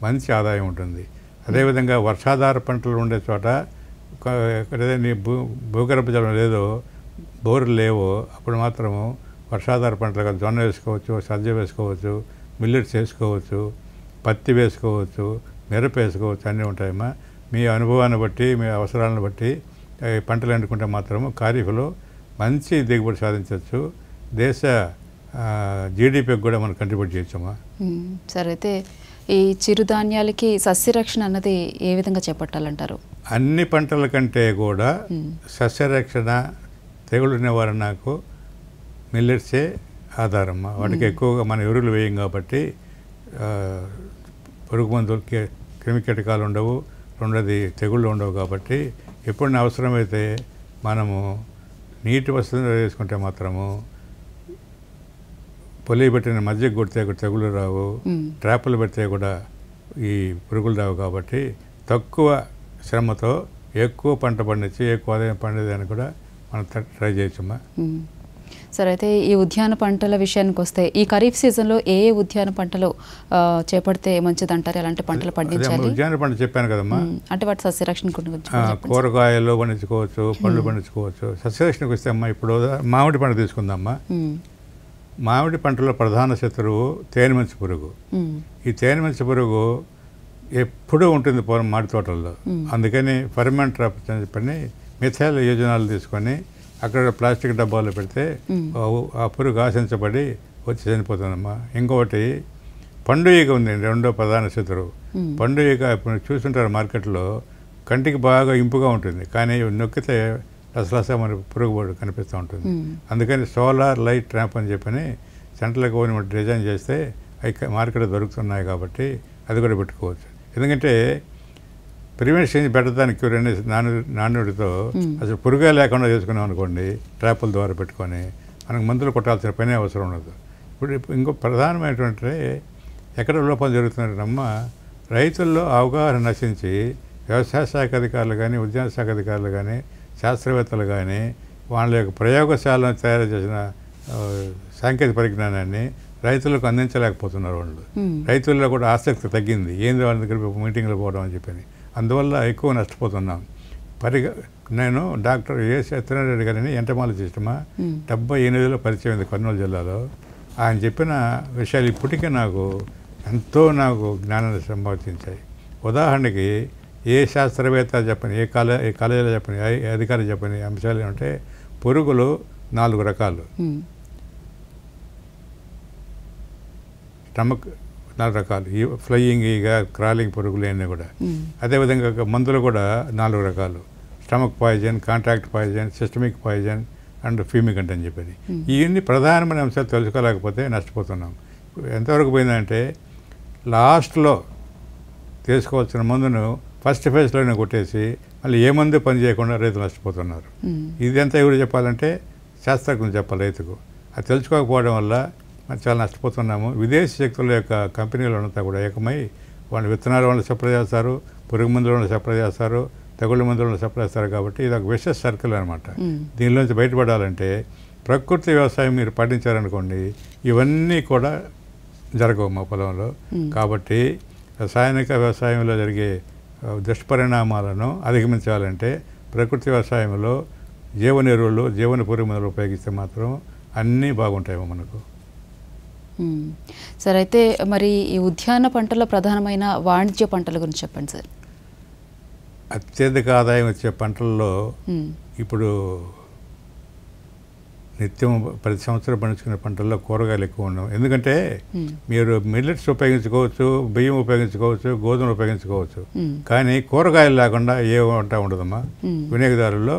మంచి ఆదాయం ఉంటుంది. అదేవిధంగా వర్షాధార పంటలు ఉండే చోట ఎక్కడైతే నీ భూగర్భ జలం లేదో, బోర్లు లేవో అప్పుడు మాత్రము వర్షాధార పంటలుగా జొన్న వేసుకోవచ్చు, సజ్జ వేసుకోవచ్చు, మిల్లెట్స్ వేసుకోవచ్చు, పత్తి వేసుకోవచ్చు, మిరప వేసుకోవచ్చు, అన్నీ ఉంటాయమ్మా. మీ అనుభవాన్ని బట్టి, మీ అవసరాలను బట్టి పంటలు ఎండుకుంటే మాత్రము ఖరీఫ్లో మంచి దిగుబడి సాధించవచ్చు. దేశ జీడిపికి కూడా మనం కంట్రిబ్యూట్ చేయొచ్చమ్మా. సరే, అయితే ఈ చిరుధాన్యాలకి సస్యరక్షణ అన్నది ఏ విధంగా చేపట్టాలంటారు? అన్ని పంటల కంటే కూడా సస్యరక్షణ, తెగులు నివారణకు మిల్లెట్సే ఆధారమ్మా. వాటికి ఎక్కువగా మన ఎరువులు వేయం కాబట్టి పురుగు మందులు, క్రిమి కీటకాలు ఉండవు, రెండోది తెగుళ్ళు ఉండవు. కాబట్టి ఎప్పుడు అవసరమైతే మనము నీటి వసతి వేసుకుంటే మాత్రము పొలి పెట్టిన మధ్య కొడితే తెగులు రావు, ట్రాపులు పెడితే కూడా ఈ పురుగులు రావు. కాబట్టి తక్కువ శ్రమతో ఎక్కువ పంట పండించి ఎక్కువ ఆదాయం పండేదాన్ని కూడా మనం ట్రై చేయొచ్చమ్మా. సరే, అయితే ఈ ఉద్యాన పంటల విషయానికి వస్తే ఈ ఖరీఫ్ సీజన్లో ఏ ఉద్యాన పంటలు చేపడితే మంచిదంటారు? ఎలాంటి పంటలు పండించాలి? ఉద్యాన పంట చెప్పాను కదమ్మా, అంటే వాటి సస్యరక్షణ కూరగాయలు పండించుకోవచ్చు, పళ్ళు పండించుకోవచ్చు. సస్యరక్షణకు వస్తే అమ్మా ఇప్పుడు మామిడి పంట తీసుకుందామా. మామిడి పంటలో ప్రధాన శత్రువు తేనెమంచి పురుగు. ఈ తేనెమంచి పురుగు ఎప్పుడూ ఉంటుంది మామిడి తోటల్లో. అందుకని ఫర్మెంట్ ట్రాప్స్ అని చెప్పని మిథైల్ యోజనాలు తీసుకొని అక్కడ ప్లాస్టిక్ డబ్బాలో పెడితే ఆ పురుగు ఆశించబడి వచ్చి చనిపోతుందమ్మా. ఇంకొకటి పండు ఈగ ఉంది, రెండో ప్రధాన శత్రువు. పండు ఈగ ఇప్పుడు చూస్తుంటారు మార్కెట్లో, కంటికి బాగా ఇంపుగా ఉంటుంది, కానీ నొక్కితే లసలస మన పురుగుబడి కనిపిస్తూ ఉంటుంది. అందుకని సోలార్ లైట్ ట్రాప్ అని చెప్పని సెంట్రల్ గవర్నమెంట్ డిజైన్ చేస్తే అవి మార్కెట్లో దొరుకుతున్నాయి. కాబట్టి అది కూడా పెట్టుకోవచ్చు. ఎందుకంటే ప్రివెన్షన్ బెటర్ దాన్ క్యూర్ అనే నానుడితో అసలు పురుగే లేకుండా చేసుకున్నాం అనుకోండి, ట్రాపుల ద్వారా పెట్టుకొని మనకు మందులు కొట్టాల్సిన పనే అవసరం ఉండదు. ఇప్పుడు ఇంకో ప్రధానమైనటువంటి ఎక్కడ లోపం జరుగుతున్నారమ్మా, రైతుల్లో అవగాహన నశించి వ్యవసాయ శాఖ అధికారులు కానీ, ఉద్యాన శాఖ అధికారులు కానీ, శాస్త్రవేత్తలు కానీ వాళ్ళ యొక్క ప్రయోగశాలను తయారు చేసిన సాంకేతిక పరిజ్ఞానాన్ని రైతులకు అందించలేకపోతున్నారు. వాళ్ళు రైతుల్లో కూడా ఆసక్తి తగ్గింది, ఏంది వాళ్ళ దగ్గర మీటింగ్లో పోవడం అని చెప్పని. అందువల్ల ఎక్కువ నష్టపోతున్నాం. నేను డాక్టర్ ఏ సత్యనారాయణ గారిని ఎంటమాలజిస్టమా 78లో పరిచయం అయింది కర్నూలు జిల్లాలో. ఆయన చెప్పిన విషయాలు ఇప్పటికీ నాకు జ్ఞానాన్ని సంపాదించాయి. ఉదాహరణకి ఏ శాస్త్రవేత్త చెప్పని, ఏ కాలేజీలో చెప్పని, ఏ అధికారి చెప్పని అంశాలు ఏమంటే పురుగులు 4 రకాలు. స్టమక్ 4 రకాలు, ఈ ఫ్లయింగ్ ఈగ, క్రాలింగ్ పురుగులు అన్నీ కూడా. అదేవిధంగా మందులు కూడా 4 రకాలు: stomach poison, contract poison, systemic poison and fumigant అని చెప్పి. ఇవన్నీ ప్రధానమైన అంశాలు తెలుసుకోలేకపోతే నష్టపోతున్నాం. ఎంతవరకు పోయిందంటే లాస్ట్లో తీసుకోవాల్సిన మందును ఫస్ట్ ఫేజ్లోనే కొట్టేసి మళ్ళీ ఏ మందు పని చేయకుండా రైతులు నష్టపోతున్నారు. ఇదంతా ఎవరు చెప్పాలంటే శాస్త్రజ్ఞులు చెప్పాలి రైతుకు. అది తెలుసుకోకపోవడం వల్ల మనం చాలా నష్టపోతున్నాము. విదేశీ శక్తుల యొక్క కంపెనీలు అంతా కూడా ఏకమై వాళ్ళు విత్తనాల వాళ్ళు సప్లై చేస్తారు, పురుగు మందులను సప్లై చేస్తారు, తెగుళ్ళ మందులను సప్లై చేస్తారు. కాబట్టి ఇది ఒక విషస్ సర్కిల్ అనమాట. దీనిలోంచి బయటపడాలంటే ప్రకృతి వ్యవసాయం మీరు పాటించారనుకోండి, ఇవన్నీ కూడా జరగవు మా పొలంలో. కాబట్టి రసాయనిక వ్యవసాయంలో జరిగే దుష్పరిణామాలను అధిగమించాలంటే ప్రకృతి వ్యవసాయంలో జీవన ఎరువులు, జీవన పురుగు మందులు ఉపయోగిస్తే మాత్రం అన్నీ బాగుంటాయి మనకు. సార్, అయితే మరి ఈ ఉద్యాన పంటలో ప్రధానమైన వాణిజ్య పంటల గురించి చెప్పండి సార్. అత్యధిక ఆదాయం వచ్చే పంటల్లో ఇప్పుడు నిత్యం ప్రతి సంవత్సరం పండించుకునే పంటల్లో కూరగాయలు ఎక్కువ ఉండవు. ఎందుకంటే మీరు మిల్లెట్స్ ఉపయోగించుకోవచ్చు, బియ్యం ఉపయోగించుకోవచ్చు, గోధుమలు ఉపయోగించుకోవచ్చు, కానీ కూరగాయలు లేకుండా ఏ వంట ఉండదమ్మా. వినియోగదారుల్లో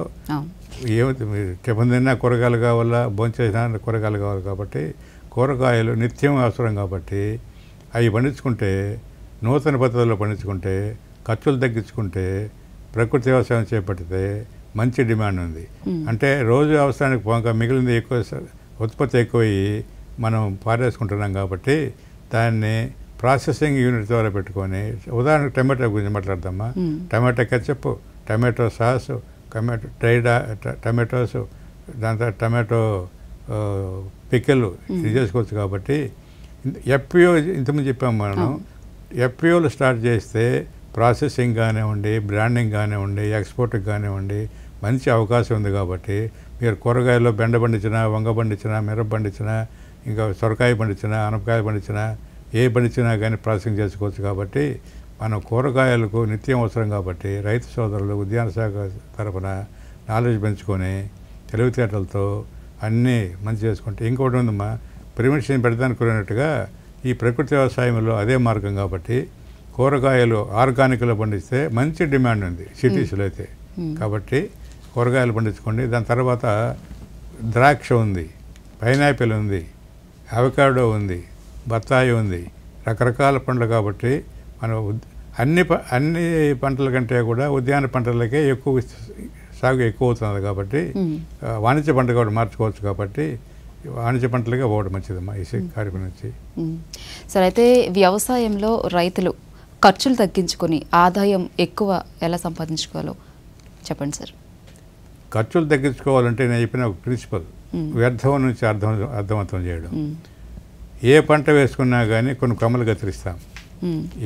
ఏమైతే మీరు టిఫిన్ తిన్నా కూరగాయలు కావాలా, భోంచేసినా కూరగాయలు కావాలి. కాబట్టి కూరగాయలు నిత్యం అవసరం. కాబట్టి అవి పండించుకుంటే, నూతన పద్ధతుల్లో పండించుకుంటే, ఖర్చులు తగ్గించుకుంటే, ప్రకృతి వ్యవసాయం చేపడితే మంచి డిమాండ్ ఉంది. అంటే రోజు అవసరానికి పోక మిగిలింది ఎక్కువ ఉత్పత్తి ఎక్కువయ్యి మనం పారేసుకుంటున్నాం. కాబట్టి దాన్ని ప్రాసెసింగ్ యూనిట్ ద్వారా పెట్టుకొని, ఉదాహరణకు టమాటో గురించి మాట్లాడదామా. Tomato ketchup, tomato sauce, tomatoes, దాని తర్వాత టమాటో పిక్కలు ఇది చేసుకోవచ్చు. కాబట్టి ఎఫ్పిఓ ఇంతకుముందు చెప్పాము మనం. ఎఫ్పిఓలు స్టార్ట్ చేస్తే ప్రాసెసింగ్ కానివ్వండి, బ్రాండింగ్ కానివ్వండి, ఎక్స్పోర్ట్కి కానివ్వండి మంచి అవకాశం ఉంది. కాబట్టి మీరు కూరగాయల్లో బెండ పండించినా, వంగ పండించినా, మిరప పండించినా, ఇంకా సొరకాయ పండించినా, అనపకాయ పండించినా, ఏ పండించినా కానీ ప్రాసెసింగ్ చేసుకోవచ్చు. కాబట్టి మనం కూరగాయలకు నిత్యం అవసరం. కాబట్టి రైతు సోదరులు ఉద్యాన శాఖ తరఫున నాలెడ్జ్ పెంచుకొని తెలివితేటలతో అన్నీ మంచి చేసుకుంటే, ఇంకోటి ఉందమ్మా, ప్రివెన్షన్ పెడతానుకున్నట్టుగా ఈ ప్రకృతి వ్యవసాయంలో అదే మార్గం. కాబట్టి కూరగాయలు ఆర్గానిక్లో పండిస్తే మంచి డిమాండ్ ఉంది సిటీస్లో అయితే. కాబట్టి కూరగాయలు పండించుకోండి. దాని తర్వాత ద్రాక్ష ఉంది, పైనాపిల్ ఉంది, అవకాడో ఉంది, బత్తాయి ఉంది, రకరకాల పండ్లు. కాబట్టి మనం అన్ని పంటల కంటే కూడా ఉద్యాన పంటలకే ఎక్కువ సాగు ఎక్కువ అవుతుంది కాబట్టి వాణిజ్య పంట కూడా మార్చుకోవచ్చు కాబట్టి వాణిజ్య పంటలుగా పోవడం మంచిదమ్మా ఈ కార్యక్రమం నుంచి. సరే, అయితే వ్యవసాయంలో రైతులు ఖర్చులు తగ్గించుకొని ఆదాయం ఎక్కువ ఎలా సంపాదించుకోవాలో చెప్పండి సార్. ఖర్చులు తగ్గించుకోవాలంటే నేను చెప్పిన ఒక ప్రిన్సిపల్, వ్యర్థం నుంచి అర్థవంతం చేయడం. ఏ పంట వేసుకున్నా కానీ కొన్ని కొమ్మలు కత్తిరిస్తాం,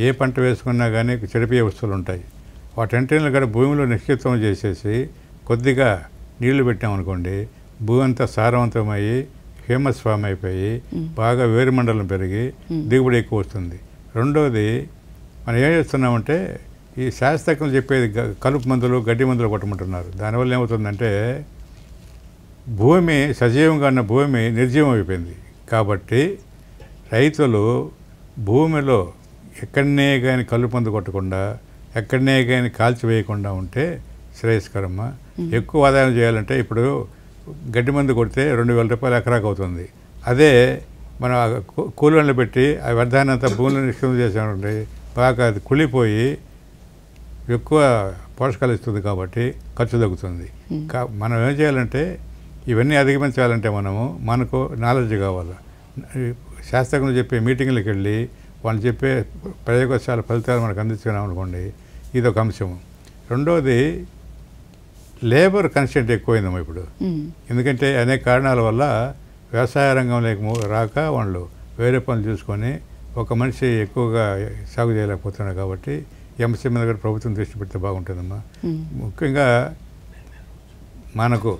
ఏ పంట వేసుకున్నా కానీ చెడిపోయే వస్తువులు ఉంటాయి. వాటంటిని కూడా భూమిలో నిక్షిప్తం చేసేసి కొద్దిగా నీళ్లు పెట్టామనుకోండి, భూమి అంతా సారవంతమయ్యి హ్యూమస్ ఫామ్ అయిపోయి బాగా వేరుమండలం పెరిగి దిగుబడి ఎక్కువ వస్తుంది. రెండోది మనం ఏం చేస్తున్నామంటే ఈ శాస్త్రజ్ఞులు చెప్పేది కలుపు మందులు గడ్డి మందులు కొట్టమంటున్నారు. దానివల్ల ఏమవుతుందంటే భూమి సజీవంగా ఉన్న భూమి నిర్జీవం అయిపోయింది. కాబట్టి రైతులు భూమిలో ఎక్కడనే కానీ కలుపు మందు కొట్టకుండా ఎక్కడనే కానీ కాల్చివేయకుండా ఉంటే శ్రేయస్కరమ్మ. ఎక్కువ ఆదాయం చేయాలంటే ఇప్పుడు గడ్డి మందు కొడితే 2,000 రూపాయలు ఎకరాకు అవుతుంది. అదే మనం కూలీలను పెట్టి ఆ వ్యర్థాన్ని అంతా భూమిలో నిక్షిప్తం చేసామంటే బాగా అది కుళ్ళిపోయి ఎక్కువ పోషకాలు ఇస్తుంది కాబట్టి ఖర్చు తగ్గుతుంది. మనం ఏం చేయాలంటే ఇవన్నీ అధిగమించాలంటే మనకు నాలెడ్జ్ కావాలి. శాస్త్రజ్ఞులు చెప్పే మీటింగ్లకు వెళ్ళి వాళ్ళు చెప్పే ప్రయోగశాల ఫలితాలు మనకు అందించుకున్నాం అనుకోండి, ఇది ఒక అంశము. రెండోది లేబర్ కన్స్టెంట్ ఎక్కువైందమ్మా ఇప్పుడు. ఎందుకంటే అనేక కారణాల వల్ల వ్యవసాయ రంగంలోకి రాక వాళ్ళు వేరే పనులు చూసుకొని ఒక మనిషి ఎక్కువగా సాగు చేయలేకపోతున్నారు. కాబట్టి ఎంసీ మీద కూడా ప్రభుత్వం దృష్టి పెడితే బాగుంటుందమ్మా. ముఖ్యంగా మనకు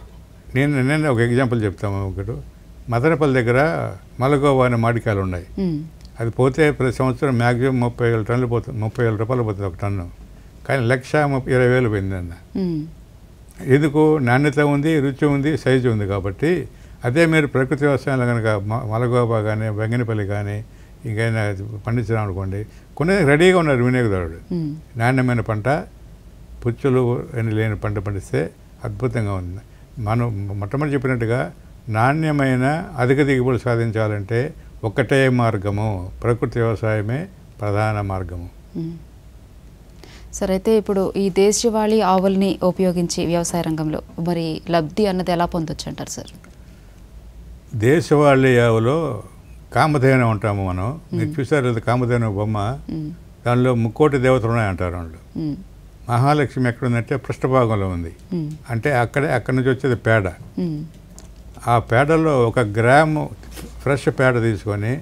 నేను ఒక ఎగ్జాంపుల్ చెప్తాము. ఒకటి మదనపల్లి దగ్గర మలగోవా అనే మామిడికాయలు ఉన్నాయి. అది పోతే ప్రతి సంవత్సరం మ్యాక్సిమం 30,000 టన్నులు పోతుంది, 30,000 రూపాయలు పోతుంది ఒక టన్ను. కానీ 1,20,000 పోయిందన్న. ఎందుకు? నాణ్యత ఉంది, రుచి ఉంది, సైజు ఉంది. కాబట్టి అదే మీరు ప్రకృతి వ్యవసాయంలో కనుక మలగోబా కానీ బెంగనపల్లి కానీ ఇంకైనా పండించడం అనుకోండి, కొన్ని రెడీగా ఉన్నారు వినియోగదారుడు. నాణ్యమైన పంట, పుచ్చులు అని లేని పంట పండిస్తే అద్భుతంగా ఉంది. మనం మొట్టమొదటి చెప్పినట్టుగా నాణ్యమైన అధిక దిగుబడి సాధించాలంటే ఒక్కటే మార్గము, ప్రకృతి వ్యవసాయమే ప్రధాన మార్గము. సరే, అయితే ఇప్పుడు ఈ దేశవాళీ ఆవుల్ని ఉపయోగించి వ్యవసాయ రంగంలో మరి లబ్ధి అన్నది ఎలా పొందొచ్చు అంటారు సార్? దేశవాళీ ఆవులో కామధేను ఉంటాము మనం. మీరు చూసారు కామధేను బొమ్మ, దానిలో 3,000,000 దేవతలు ఉన్నాయంటారు వాళ్ళు. మహాలక్ష్మి ఎక్కడుందంటే పృష్ఠభాగంలో ఉంది. అంటే అక్కడి నుంచి వచ్చేది పేడ. ఆ పేడలో 1 గ్రాము ఫ్రెష్ పేడ తీసుకొని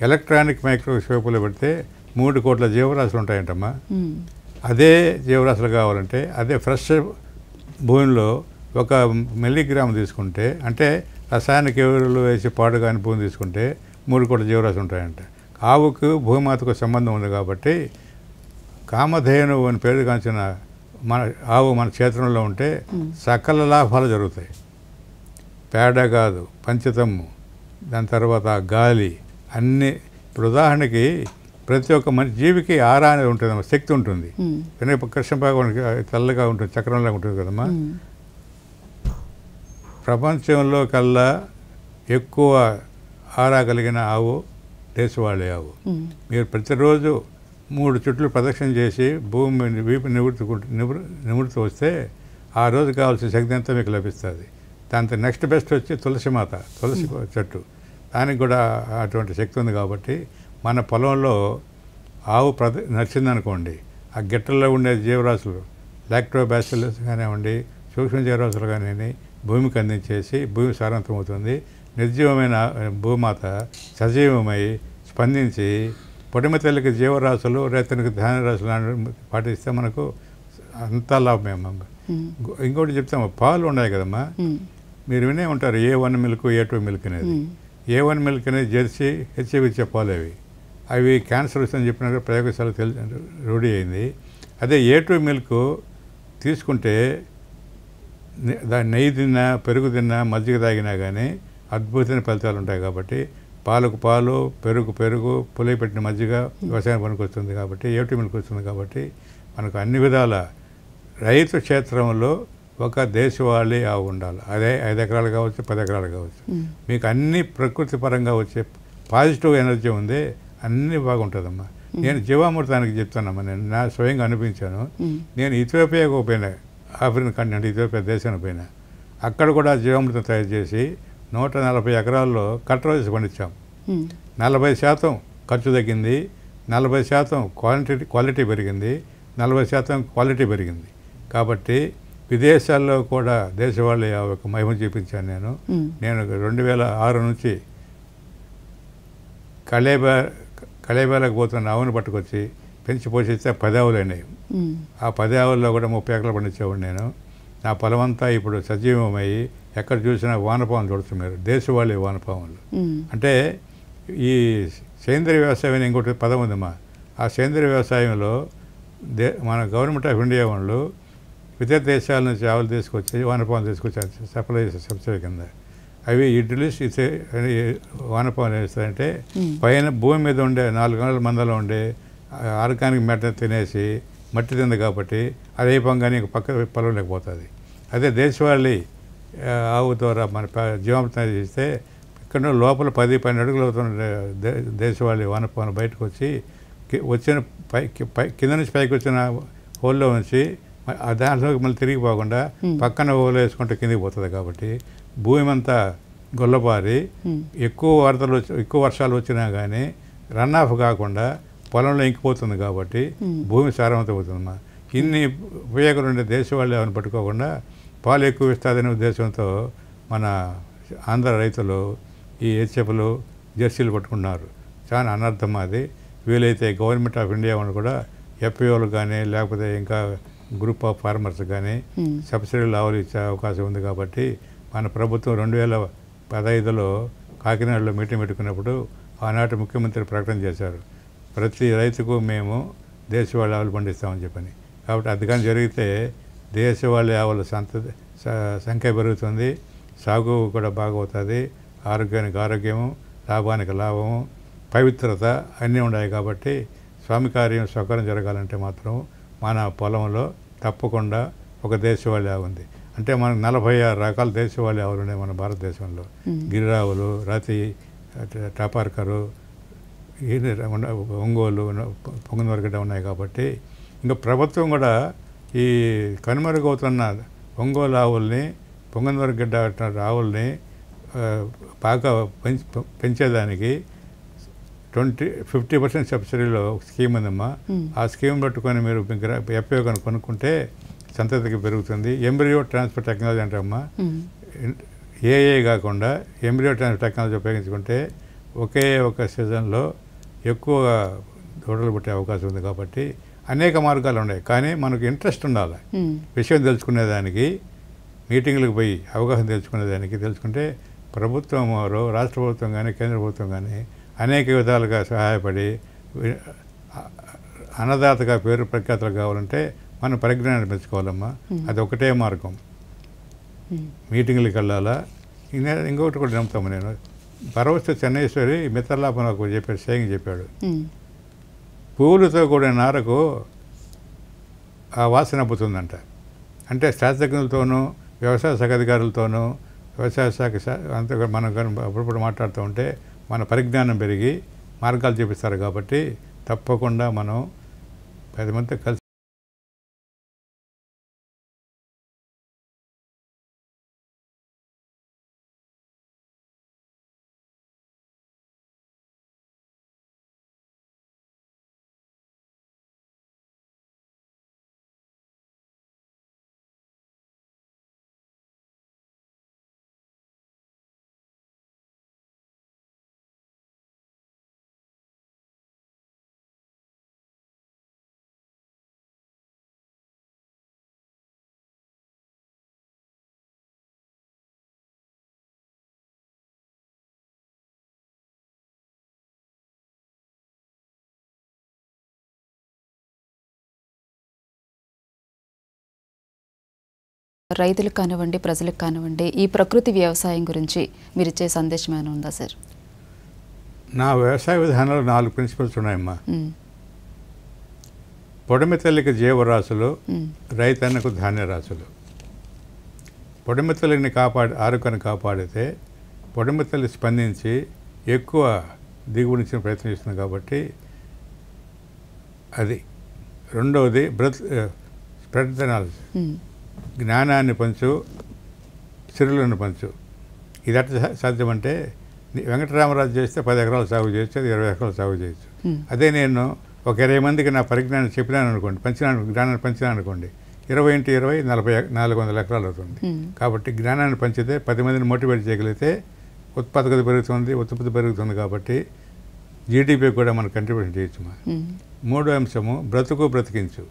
ఎలక్ట్రానిక్ మైక్రోస్కోప్లో పెడితే 3 కోట్ల జీవరాశులు ఉంటాయంటమ్మా. అదే జీవరాశులు కావాలంటే అదే ఫ్రెష్ భూమిలో 1 మిల్లీగ్రామ్ తీసుకుంటే, అంటే రసాయనిక ఎరువులు వేసి పాడు కాని భూమి తీసుకుంటే 3 కోట్ల జీవరాశులు ఉంటాయంట. ఆవుకు భూమాతకు సంబంధం ఉంది. కాబట్టి కామధేను అని పేరు కాంచిన ఆవు మన క్షేత్రంలో ఉంటే సకల లాభాలు జరుగుతాయి. పేడ కాదు, పంచతమ్ము, దాని తర్వాత గాలి అన్నీ. ఇప్పుడు ఉదాహరణకి ప్రతి ఒక్క జీవికి ఆరా అనేది ఉంటుందమ్మా, శక్తి ఉంటుంది. కృష్ణ భాగానికి తెల్లగా ఉంటుంది, చక్రంలాగా ఉంటుంది కదమ్మా. ప్రపంచంలో కల్లా ఎక్కువ ఆరా కలిగిన ఆవు దేశవాళీ ఆవు. మీరు ప్రతిరోజు 3 చుట్లు ప్రదక్షిణ చేసి భూమి వీపు నివృత్తి వస్తే ఆ రోజు కావాల్సిన శక్తి అంతా మీకు లభిస్తుంది. దాంతో నెక్స్ట్ బెస్ట్ వచ్చి తులసి చెట్టు, దానికి కూడా అటువంటి శక్తి ఉంది. కాబట్టి మన పొలంలో ఆవు నడిచిందనుకోండి, ఆ గిట్టల్లో ఉండే జీవరాశులు లాక్టోబాసిల్లస్ కానివ్వండి, సూక్ష్మ జీవరాశులు కానివ్వండి భూమికి అందించేసి భూమి సారవంతం అవుతుంది. నిర్జీవమైన భూమాత సజీవమై స్పందించి పొడిమ తల్లికి జీవరాశులు, రైతునికి ధాన్యరాశులు పాటిస్తే మనకు అంతా లాభమే. ఇంకోటి చెప్తాము, పాలు ఉన్నాయి కదమ్మా, మీరు వినే ఉంటారు A1 మిల్క్, A2 మిల్క్ అనేది. A1 మిల్క్ అనేది జెర్సీ, హెచ్ఎఫ్ ఇచ్చే పాలు అవి క్యాన్సర్ వస్తుందని చెప్పిన ప్రయోగశాల రూఢి అయింది. అదే A2 మిల్క్ తీసుకుంటే దాని నెయ్యి తిన్నా, పెరుగు తిన్నా, మజ్జిగ తాగినా కానీ అద్భుతమైన ఫలితాలు ఉంటాయి. కాబట్టి పాలకు పాలు, పెరుగు, పులియ పెట్టిన మజ్జిగ వ్యవసాయం పనికి వస్తుంది. కాబట్టి A2 మిల్క్ వస్తుంది. కాబట్టి మనకు అన్ని విధాల రైతు క్షేత్రంలో ఒక దేశవాళీ ఆవు ఉండాలి. అదే 5 ఎకరాలు కావచ్చు, 10 ఎకరాలు కావచ్చు. మీకు అన్ని ప్రకృతి పరంగా వచ్చే పాజిటివ్ ఎనర్జీ ఉంది, అన్నీ బాగుంటుందమ్మా. నేను జీవామృతానికి చెప్తానమ్మా, నేను నా స్వయంగా అనిపించాను. నేను ఇథియోపియాకు పోయినా ఆఫ్రికన్ కాంటినెంట్ ఇథియోపియా దేశానికి పోయినా. అక్కడ కూడా జీవామృతం తయారు చేసి 140 ఎకరాల్లో కట్రోజెస్ పండించాం. 40% ఖర్చు తగ్గింది, 40% క్వాలిటీ పెరిగింది, 40% క్వాలిటీ పెరిగింది. కాబట్టి విదేశాల్లో కూడా దేశవాళీ యొక్క మహిమ చూపించాను నేను 2006 నుంచి కళేబేలకు పోతున్న ఆవును పట్టుకొచ్చి పెంచి పోషిస్తే 10 ఆవులు అయినాయి. ఆ 10 ఆవుల్లో కూడా 30 ఎకరాలు పండించేవాడు నేను. నా పొలమంతా ఇప్పుడు సజీవమయ్యి ఎక్కడ చూసినా వానపాములు చూడొచ్చు మీరు, దేశవాళీ వానపాములు. అంటే ఈ సేంద్రీయ వ్యవసాయం ఇంకోటి పదం ఉందమ్మా. ఆ సేంద్రీయ వ్యవసాయంలో మన గవర్నమెంట్ ఆఫ్ ఇండియా వాళ్ళు ఇతర దేశాల నుంచి ఆవులు తీసుకొచ్చి వానపాములు తీసుకొచ్చి సప్లై చేసే సబ్సిడీ కింద అవి ఇంట్రడ్యూస్ వానపాములు వేస్తాయంటే పైన భూమి మీద ఉండే 4 గంటల మందలో ఉండే ఆర్గానిక్ మ్యాటర్ తినేసి మట్టి తింది కాబట్టి అది అయిపోగానే ఇంక పక్క పొలం లేకపోతుంది. అదే దేశవాళీ ఆవు ద్వారా మన జీవామృతం చేస్తే ఇక్కడ లోపల 10-12 అడుగులు అవుతున్న దేశవాళీ వానపాములు బయటకు వచ్చి వచ్చిన కింద నుంచి పైకి వచ్చిన హోల్లో ఉంచి దాంట్లోకి మళ్ళీ తిరిగిపోకుండా పక్కన హోల్లో వేసుకుంటే కిందికి పోతుంది. కాబట్టి భూమి అంతా గొల్లబారి ఎక్కువ వర్షాలు వచ్చినా కానీ రన్ ఆఫ్ కాకుండా పొలంలో ఇంకిపోతుంది. కాబట్టి భూమి సారవంతం అవుతుందమ్మా. ఇన్ని ఉపయోగాలు ఉండే దేశవాళీ ఆవును పట్టుకోకుండా పాలు ఎక్కువ ఇస్తుందనే ఉద్దేశంతో మన ఆంధ్ర రైతులు ఈ హెచ్ఎఫ్లు జెర్సీలు పట్టుకున్నారు. చాలా అనర్థం అది. వీలైతే గవర్నమెంట్ ఆఫ్ ఇండియా వాళ్ళు కూడా ఎఫ్పిఓలు కానీ లేకపోతే ఇంకా గ్రూప్ ఆఫ్ ఫార్మర్స్ కానీ సబ్సిడీలు ఆవులు ఇచ్చే అవకాశం ఉంది. కాబట్టి మన ప్రభుత్వం 2015లో కాకినాడలో మీటింగ్ పెట్టుకున్నప్పుడు ఆనాటి ముఖ్యమంత్రి ప్రకటన చేశారు, ప్రతి రైతుకు మేము దేశవాళీ ఆవులు పండిస్తామని చెప్పని. కాబట్టి అది కానీ జరిగితే దేశవాళీ ఆవుల సంఖ్య పెరుగుతుంది, సాగు కూడా బాగవుతుంది, ఆరోగ్యానికి ఆరోగ్యము, లాభానికి లాభము, పవిత్రత అన్నీ ఉన్నాయి. కాబట్టి స్వామి కార్యం సౌకర్యం జరగాలంటే మాత్రం మన పొలంలో తప్పకుండా ఒక దేశవాళీ ఆవు ఉంది. అంటే మనకు 46 రకాల దేశవాళీ ఆవులు ఉన్నాయి మన భారతదేశంలో. గిరిరావులు, రతి, టపార్కరు, ఒంగోలు, పొంగనూరుగడ్డ ఉన్నాయి. కాబట్టి ఇంకా ప్రభుత్వం కూడా ఈ కనుమరుగవుతున్న ఒంగోలు ఆవుల్ని, పొంగనూరుగడ్డ ఆవుల్ని బాగా పెంచేదానికి 50% సబ్సిడీలో స్కీమ్ ఉందమ్మా. ఆ స్కీమ్ పట్టుకొని మీరు ఎఫ్పిఓ కొనుక్కుంటే సంతతికి పెరుగుతుంది. ఎంబ్రియో ట్రాన్స్ఫర్ టెక్నాలజీ అంటారమ్మా. ఏఏ కాకుండా ఎంబ్రియో ట్రాన్స్ఫర్ టెక్నాలజీ ఉపయోగించుకుంటే ఒకే ఒక సీజన్లో ఎక్కువ దూడలు పుట్టే అవకాశం ఉంది. కాబట్టి అనేక మార్గాలు ఉన్నాయి. కానీ మనకు ఇంట్రెస్ట్ ఉండాలి విషయం తెలుసుకునేదానికి, మీటింగ్లకు పోయి అవగాహన తెలుసుకుంటే ప్రభుత్వం వారు, రాష్ట్ర ప్రభుత్వం కానీ కేంద్ర ప్రభుత్వం కానీ అనేక విధాలుగా సహాయపడి అన్నదాతగా పేరు ప్రఖ్యాతలు కావాలంటే మనం పరిజ్ఞానాన్ని పెంచుకోవాలమ్మా. అది ఒకటే మార్గం. మీటింగ్లకు వెళ్ళాలా. ఇంకొకటి కూడా నమ్ముతాము నేను. పరవస్తు చెన్నైశ్వరి మిత్రలాపం నాకు చెప్పాడు, సేయింగ్ చెప్పాడు, పువ్వులతో కూడిన నారకు ఆ వాసన అబ్బుతుందంట. అంటే శాస్త్రజ్ఞులతోనూ వ్యవసాయ శాఖ అధికారులతోనూ వ్యవసాయ శాఖ అంత మనం అప్పుడప్పుడు మాట్లాడుతూ ఉంటే మన పరిజ్ఞానం పెరిగి మార్గాలు చూపిస్తారు. కాబట్టి తప్పకుండా మనం 10 మంది కలిసి రైతులకు కానివ్వండి, ప్రజలకు కానివ్వండి, ఈ ప్రకృతి వ్యవసాయం గురించి మీరు ఇచ్చే సందేశం ఏమైనా ఉందా సార్? నా వ్యవసాయ విధానంలో 4 ప్రిన్సిపల్స్ ఉన్నాయమ్మా. పొడిమి తల్లికి జీవరాశులు, రైతన్నకు ధాన్యరాశులు. పొడిమి తల్లిని ఆరోగ్యాన్ని కాపాడితే పొడిమి తల్లి స్పందించి ఎక్కువ దిగుబడిని ప్రయత్నిస్తుంది. కాబట్టి అది. రెండవది స్ప్రెడ్ ద నాలెడ్జ్. జ్ఞానాన్ని పంచు, సిరులను పంచు. ఇది ఎట్లా సాధ్యమంటే వెంకటరామరాజు చేస్తే 10 ఎకరాలు సాగు చేయొచ్చు, అది 20 ఎకరాలు సాగు చేయొచ్చు. అదే నేను ఒక 20 మందికి నా పరిజ్ఞానం చెప్పినాను అనుకోండి, జ్ఞానాన్ని పంచినాను అనుకోండి, 20 × 20 400 ఎకరాలు అవుతుంది. కాబట్టి జ్ఞానాన్ని పంచితే 10 మందిని మోటివేట్ చేయగలిగితే ఉత్పాదకత పెరుగుతుంది, ఉత్పత్తి పెరుగుతుంది. కాబట్టి జీడిపి కూడా మనం కంట్రిబ్యూషన్ చేయొచ్చు. మూడో అంశము బ్రతికించు.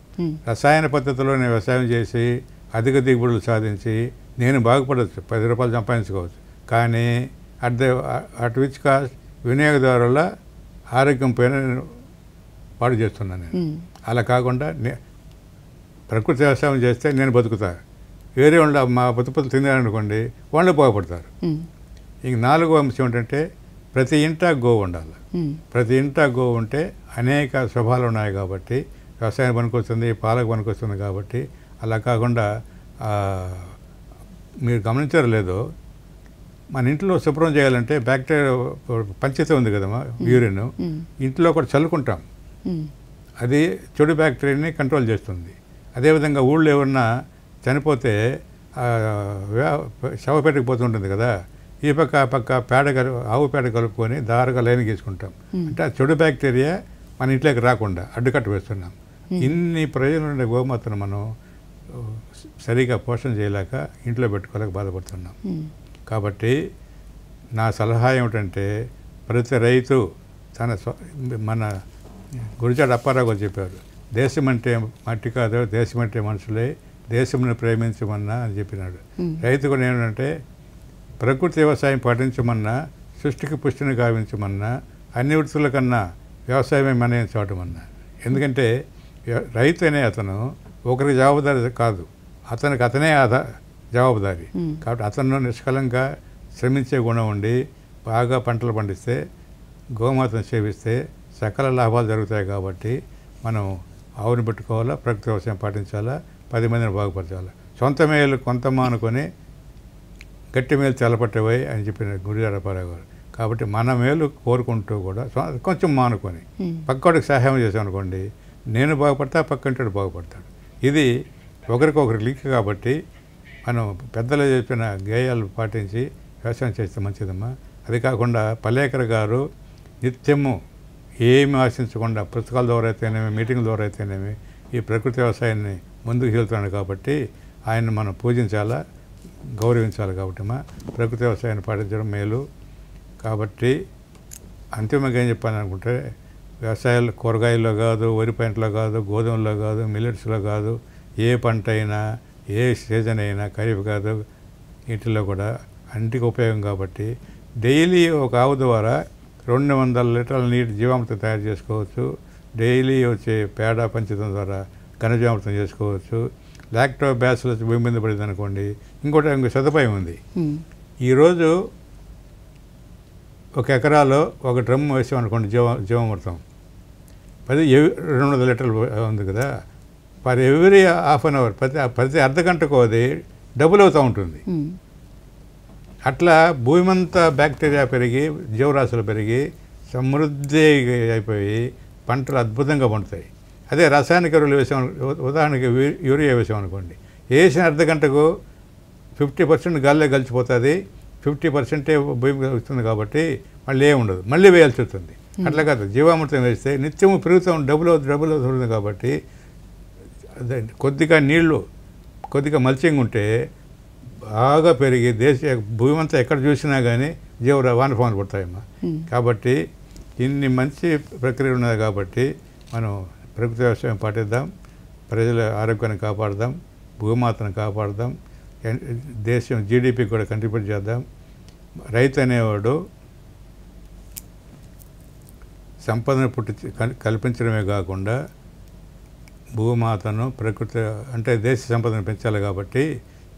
రసాయన పద్ధతిలోనే వ్యవసాయం చేసి అధిక దిగుబడులు సాధించి నేను బాగుపడవచ్చు, 10 రూపాయలు సంపాదించుకోవచ్చు. కానీ అట్ విచ్ కాస్ట్ వినియోగదారుల ఆరోగ్యం పైన పాడు చేస్తున్నాను నేను. అలా కాకుండా ప్రకృతి వ్యవసాయం చేస్తే నేను బతుకుతా, వేరే వాళ్ళు మా ఉత్పత్తులు తిన్నారనుకోండి వాళ్ళు బాగుపడతారు. ఇంక 4వ అంశం ఏంటంటే ప్రతి ఇంటా గో ఉండాలి. ప్రతి ఇంటా గో ఉంటే అనేక శుభాలు ఉన్నాయి. కాబట్టి వ్యవసాయం పనికొస్తుంది, పాలకు పనికొస్తుంది. కాబట్టి అలా కాకుండా మీరు గమనించారో లేదో, మన ఇంట్లో శుభ్రం చేయాలంటే బ్యాక్టీరియా పంచిత ఉంది కదమ్మా, యూరిన్ ఇంట్లో కూడా చల్లుకుంటాం. అది చెడు బ్యాక్టీరియాని కంట్రోల్ చేస్తుంది. అదేవిధంగా ఊళ్ళో ఏమన్నా చనిపోతే శవపేటకు పోతుంటుంది కదా, ఈ పక్క ఆ పక్క ఆవు పేడ కలుపుకొని దారుగా లైన్ గీసుకుంటాం. అంటే ఆ చెడు బ్యాక్టీరియా మన ఇంట్లోకి రాకుండా అడ్డుకట్ట వేస్తున్నాం. ఇన్ని ప్రయోజనాలు ఉండే గోమాతను మనం సరిగా పోషణ చేయలేక ఇంట్లో పెట్టుకోలేక బాధపడుతున్నాం. కాబట్టి నా సలహా ఏమిటంటే ప్రతి రైతు మన గురిజాడ అప్పారావు గారు చెప్పారు, దేశం అంటే మట్టి కాదు, దేశం అంటే మనుషులే, దేశంను ప్రేమించమన్నా అని చెప్పినాడు. రైతు కూడా ఏమిటంటే ప్రకృతి వ్యవసాయం పాటించమన్నా, సృష్టికి పుష్టిని గావించమన్నా, అన్ని వృత్తుల కన్నా వ్యవసాయమే మనయం చూడమన్నా. ఎందుకంటే రైతు అనే అతను ఒకరికి జవాబుదారి కాదు, అతనే జవాబుదారి. కాబట్టి అతను నిష్కలంగా శ్రమించే గుణం ఉండి బాగా పంటలు పండిస్తే, గోమాతను సేవిస్తే సకల లాభాలు జరుగుతాయి. కాబట్టి మనం ఆవుని పెట్టుకోవాలా, ప్రకృతి వ్యవసాయం పాటించాలా, 10 మందిని బాగుపరచాలా. సొంత మేలు కొంత మానుకొని గట్టి మేలు తెలపట్టేవై అని చెప్పిన గురిజాడ అప్పారావు గారు. కాబట్టి మన మేలు కోరుకుంటూ కూడా కొంచెం మానుకొని పక్కోడికి సహాయం చేసాం అనుకోండి, నేను బాగుపడతా, పక్కంటాడు బాగుపడతాడు. ఇది ఒకరికొకరు లింక్. కాబట్టి మనం పెద్దలు చెప్పిన గేయాలు పాటించి వ్యవసాయం చేస్తే మంచిదమ్మా. అది కాకుండా పల్లేకర్ గారు నిత్యము ఏమి ఆశించకుండా పుస్తకాల ద్వారా అయితేనేమి, మీటింగ్ల ద్వారా అయితేనేమి ఈ ప్రకృతి వ్యవసాయాన్ని ముందుకు వెళ్తున్నాడు. కాబట్టి ఆయన్ని మనం పూజించాలా, గౌరవించాలి. కాబట్టి ప్రకృతి వ్యవసాయాన్ని పాటించడం మేలు. కాబట్టి అంతిమంగా ఏం చెప్పాను అనుకుంటే, వ్యవసాయాలు కూరగాయల్లో కాదు, వరి పంటలో కాదు, గోధుమలో కాదు, మిల్లెట్స్లో కాదు, ఏ పంట అయినా, ఏ సీజన్ అయినా, ఖరీఫ్ కాదు, వీటిల్లో కూడా అన్నిటికీ ఉపయోగం. కాబట్టి డైలీ ఒక ఆవు ద్వారా 200 లీటర్ల నీటి జీవామృతం తయారు చేసుకోవచ్చు. డైలీ వచ్చే పేడ పంచడం ద్వారా ఘనజీవామృతం చేసుకోవచ్చు. లాక్టోబాసిల్లస్ భూమి మీద పడింది అనుకోండి, ఇంకో సదుపాయం ఉంది. ఈరోజు 1 ఎకరాలో 1 డ్రమ్ వేసామనుకోండి జీవామృతం, 200 లీటర్లు ఉంది కదా, per every half an hour, ప్రతి అర్ధ గంటకు అది డబుల్ అవుతూ ఉంటుంది. అట్లా భూమి అంతా బ్యాక్టీరియా పెరిగి, జీవరాశులు పెరిగి సమృద్ధి అయిపోయి పంటలు అద్భుతంగా పండుతాయి. అదే రసాయనిక ఎరువులు వేసాం, ఉదాహరణకి యూరియా వేసామనుకోండి, వేసిన అర్ధ గంటకు 50% గాల్లో కలిసిపోతుంది, 50% భూమి వస్తుంది. కాబట్టి మళ్ళీ ఏమి ఉండదు, మళ్ళీ వేయాల్సి వస్తుంది. అట్లా కాదు, జీవామృతం వేస్తే నిత్యము పెరుగుతాం, డబుల్ అవుతుంది. కాబట్టి కొద్దిగా నీళ్లు, కొద్దిగా మల్చింగ్ ఉంటే బాగా పెరిగి భూమి అంతా ఎక్కడ చూసినా కానీ వానపాములు పడతాయమ్మా. కాబట్టి ఇన్ని మంచి ప్రక్రియ ఉన్నది. కాబట్టి మనం ప్రకృతి వ్యవసాయం పాటిద్దాం, ప్రజల ఆరోగ్యాన్ని కాపాడదాం, భూమాతను కాపాడదాం, దేశం జీడిపికి కూడా కంట్రిబ్యూట్ చేద్దాం. రైతు అనేవాడు సంపదను కల్పించడమే కాకుండా భూమాతను, ప్రకృతి అంటే దేశ సంపదను పెంచాలి. కాబట్టి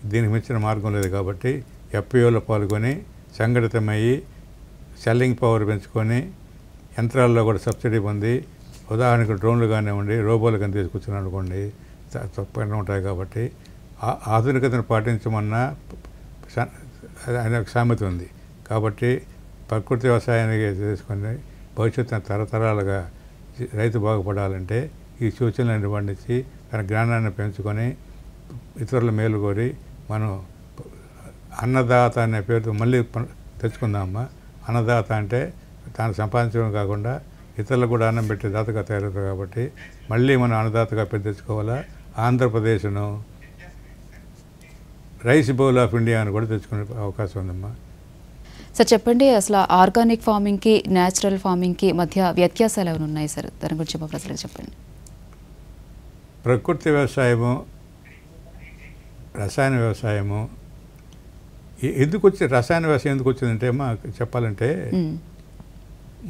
దీనికి మించిన మార్గం లేదు. కాబట్టి ఎఫ్పిఓలో పాల్గొని సంఘటితమయ్యి సెల్లింగ్ పవర్ పెంచుకొని యంత్రాల్లో కూడా సబ్సిడీ పొంది, ఉదాహరణకు డ్రోన్లు కానివ్వండి, రోబోలు కానీ తీసుకొచ్చాను అనుకోండి, తప్పకుండా ఉంటాయి. కాబట్టి ఆధునికతను పాటించమన్నా అనే ఒక సామెత ఉంది. కాబట్టి ప్రకృతి వ్యవసాయాన్ని తీసుకొని భవిష్యత్తును తరతరాలుగా రైతు బాగుపడాలంటే ఈ సూచనలను పండించి తన జ్ఞానాన్ని పెంచుకొని ఇతరుల మేలు కోరి మనం అన్నదాత అనే పేరుతో మళ్ళీ తెచ్చుకుందామమ్మా. అన్నదాత అంటే తాను సంపాదించడం కాకుండా ఇతరులకు కూడా అన్నం పెట్టే దాతగా తయారవుతారు కాబట్టి మళ్ళీ మనం అన్నదాతగా పేరు తెచ్చుకోవాలా. ఆంధ్రప్రదేశ్ను రైస్ బౌల్ ఆఫ్ ఇండియా అని కూడా తెచ్చుకునే అవకాశం ఉందమ్మా. సార్ చెప్పండి, అసలు ఆర్గానిక్ ఫార్మింగ్కి న్యాచురల్ ఫార్మింగ్కి మధ్య వ్యత్యాసాలు ఏమైనా ఉన్నాయి సార్? దాని గురించి మా ప్రజలకు చెప్పండి. ప్రకృతి వ్యవసాయము, రసాయన వ్యవసాయము రసాయన వ్యవసాయం ఎందుకు వచ్చిందంటే అమ్మా చెప్పాలంటే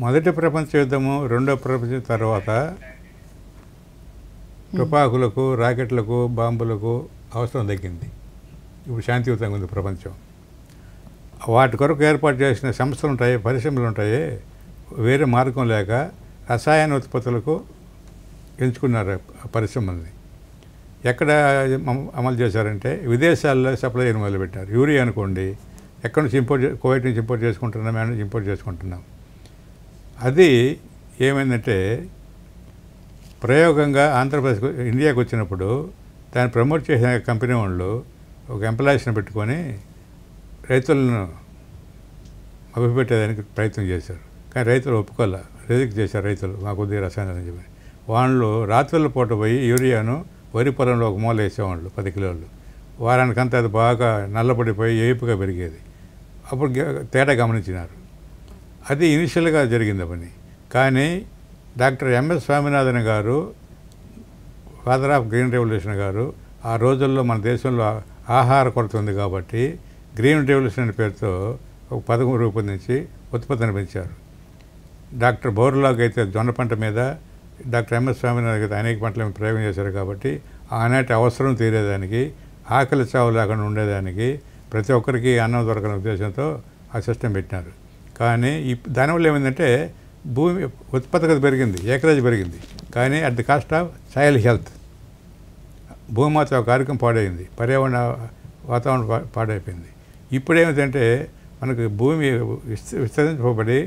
మొదటి ప్రపంచ యుద్ధము, రెండో ప్రపంచ యుద్ధం తర్వాత తుపాకులకు, రాకెట్లకు, బాంబులకు అవసరం తగ్గింది. ఇప్పుడు శాంతియుతంగా ఉంది ప్రపంచం. వాటి కొరకు ఏర్పాటు చేసిన సంస్థలు ఉంటాయి, పరిశ్రమలు ఉంటాయి. వేరే మార్గం లేక రసాయన ఉత్పత్తులకు ఎంచుకున్నారు పరిశ్రమల్ని. ఎక్కడ అమలు చేశారంటే విదేశాల్లో సప్లై చేయడం మొదలుపెట్టారు. యూరియా అనుకోండి, ఎక్కడి నుంచి కువైట్ నుంచి ఇంపోర్ట్ చేసుకుంటున్నాం, మేము నుంచి ఇంపోర్ట్ చేసుకుంటున్నాం. అది ఏమైందంటే ప్రయోగంగా ఆంధ్రప్రదేశ్ ఇండియాకి వచ్చినప్పుడు దాన్ని ప్రమోట్ చేసిన కంపెనీ వాళ్ళు ఒక ఎంప్లాయీస్ని పెట్టుకొని రైతులను మభ్యపెట్టేదానికి ప్రయత్నం చేశారు. కానీ రైతులు ఒప్పుకోలే, రిజెక్ట్ చేశారు. రైతులు మాకు కొద్దిగా రసాయనాలు చెప్పి వాళ్ళు రాత్రుల పూట పోయి యూరియాను వరి పొలంలో ఒక మూల వేసేవాళ్ళు 10 కిలోలు. వారానికంతా అది బాగా నల్లపడిపోయి ఏపుగా పెరిగేది. అప్పుడు తేడా గమనించినారు. అది ఇనిషియల్గా జరిగింది పని. కానీ డాక్టర్ ఎంఎస్ స్వామినాథన్ గారు, ఫాదర్ ఆఫ్ గ్రీన్ రెవల్యూషన్ గారు, ఆ రోజుల్లో మన దేశంలో ఆహార కొరత ఉంది కాబట్టి గ్రీన్ రెవల్యూషన్ అనే పేరుతో ఒక పథకం రూపొందించి ఉత్పత్తిని పెంచారు. డాక్టర్ బోర్లాగ్ అయితే జొన్న పంట మీద, డాక్టర్ ఎంఎస్ స్వామినాథన్ అయితే అనేక పంటల మీద ప్రయోగం చేశారు కాబట్టి ఆనాటి అవసరం తీరేదానికి, ఆకలి చావు లేకుండా ఉండేదానికి, ప్రతి ఒక్కరికి అన్నం దొరకని ఉద్దేశంతో ఆ సిస్టమ్ పెట్టినారు. కానీ దానివల్ల ఏమైందంటే భూమి ఉత్పాదకత పెరిగింది, ఏకరాజు పెరిగింది. కానీ at the cost of soil health. భూమాత ఒక కార్యక్రమం పాడైంది, పర్యావరణ వాతావరణం పాడైపోయింది. ఇప్పుడు ఏమిటంటే మనకు భూమి విస్తరించబడి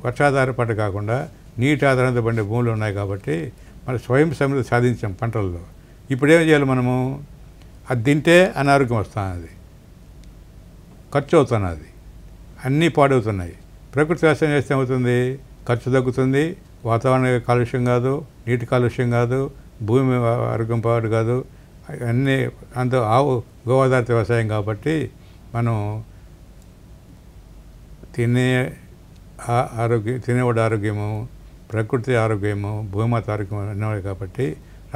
వర్షాధార పంట కాకుండా నీటి ఆధారంతో పండే భూములు ఉన్నాయి కాబట్టి మనం స్వయం సమృద్ధి సాధించాం పంటల్లో. ఇప్పుడు ఏం చేయాలి మనము? అది తింటే అనారోగ్యం వస్తున్నది, ఖర్చు అవుతున్నది, అన్నీ పాడవుతున్నాయి. ప్రకృతి వ్యవసాయం చేస్తే ఏమవుతుంది? ఖర్చు తగ్గుతుంది, వాతావరణ కాలుష్యం కాదు, నీటి కాలుష్యం కాదు, భూమి ఆరోగ్యం పాడు కాదు, అన్నీ అంత గోఆధారిత వ్యవసాయం కాబట్టి మనం తినేవాడి ఆరోగ్యము, ప్రకృతి ఆరోగ్యము, భూమాత ఆరోగ్యం అన్నవి కాబట్టి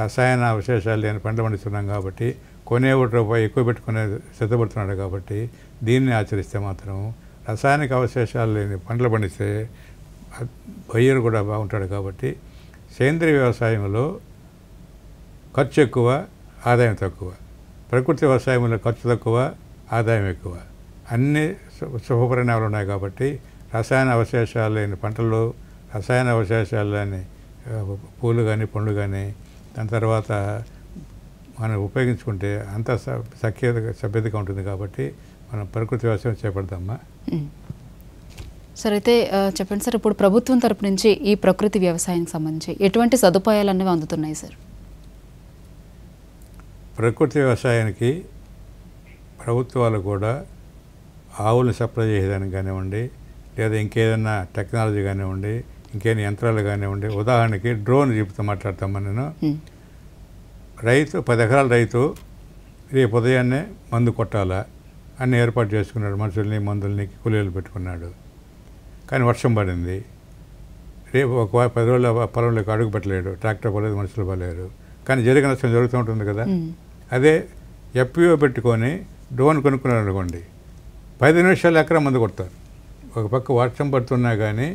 రసాయన అవశేషాలు లేని పంటలు పండిస్తున్నాం కాబట్టి కొనేవాడి రూపాయి ఎక్కువ పెట్టుకునే సిద్ధపడుతున్నాడు కాబట్టి దీన్ని ఆచరిస్తే మాత్రం రసాయనిక అవశేషాలు లేని పంటలు పండిస్తే బయ్యరు కూడా బాగుంటాడు. కాబట్టి సేంద్రీయ వ్యవసాయంలో ఖర్చు ఎక్కువ, ఆదాయం తక్కువ. ప్రకృతి వ్యవసాయంలో ఖర్చు తక్కువ, ఆదాయం ఎక్కువ. అన్ని శుభపరిణామాలు ఉన్నాయి కాబట్టి రసాయన అవశేషాలు లేని పంటలు, రసాయన అవశేషాలు లేని పూలు కానీ పండ్లు కానీ దాని తర్వాత మనం ఉపయోగించుకుంటే అంత సభ్యతగా ఉంటుంది. కాబట్టి మనం ప్రకృతి వ్యవసాయం చేపడతామా. సార్ అయితే చెప్పండి సార్, ఇప్పుడు ప్రభుత్వం తరపు నుంచి ఈ ప్రకృతి వ్యవసాయానికి సంబంధించి ఎటువంటి సదుపాయాలు అనేవి అందుతున్నాయి సార్? ప్రకృతి వ్యవసాయానికి ప్రభుత్వాలు కూడా ఆవులను సప్లై చేసేదానికి కానివ్వండి, లేదా ఇంకేదైనా టెక్నాలజీ కానివ్వండి, ఇంకేమైనా యంత్రాలు కానివ్వండి. ఉదాహరణకి డ్రోన్ చెప్తూ మాట్లాడతామా నేను. రైతు 10 ఎకరాల రైతు రేపు ఉదయాన్నే మందు కొట్టాలా అన్నీ ఏర్పాటు చేసుకున్నాడు. మనుషుల్ని, మందుల్ని, కూలీలు పెట్టుకున్నాడు. కానీ వర్షం పడింది. రేపు ఒక 10 రోజుల పొలంలోకి అడుగు పెట్టలేడు, ట్రాక్టర్ పోలేదు, మనుషులు పోలేరు. కానీ జరిగిన నష్టం జరుగుతూ ఉంటుంది కదా. అదే ఎఫ్పిఓ పెట్టుకొని డ్రోన్ కొనుక్కున్నాడు అనుకోండి, 10 నిమిషాలు ఎకరా మందు కొడతారు. ఒక పక్క వర్షం పడుతున్నా కానీ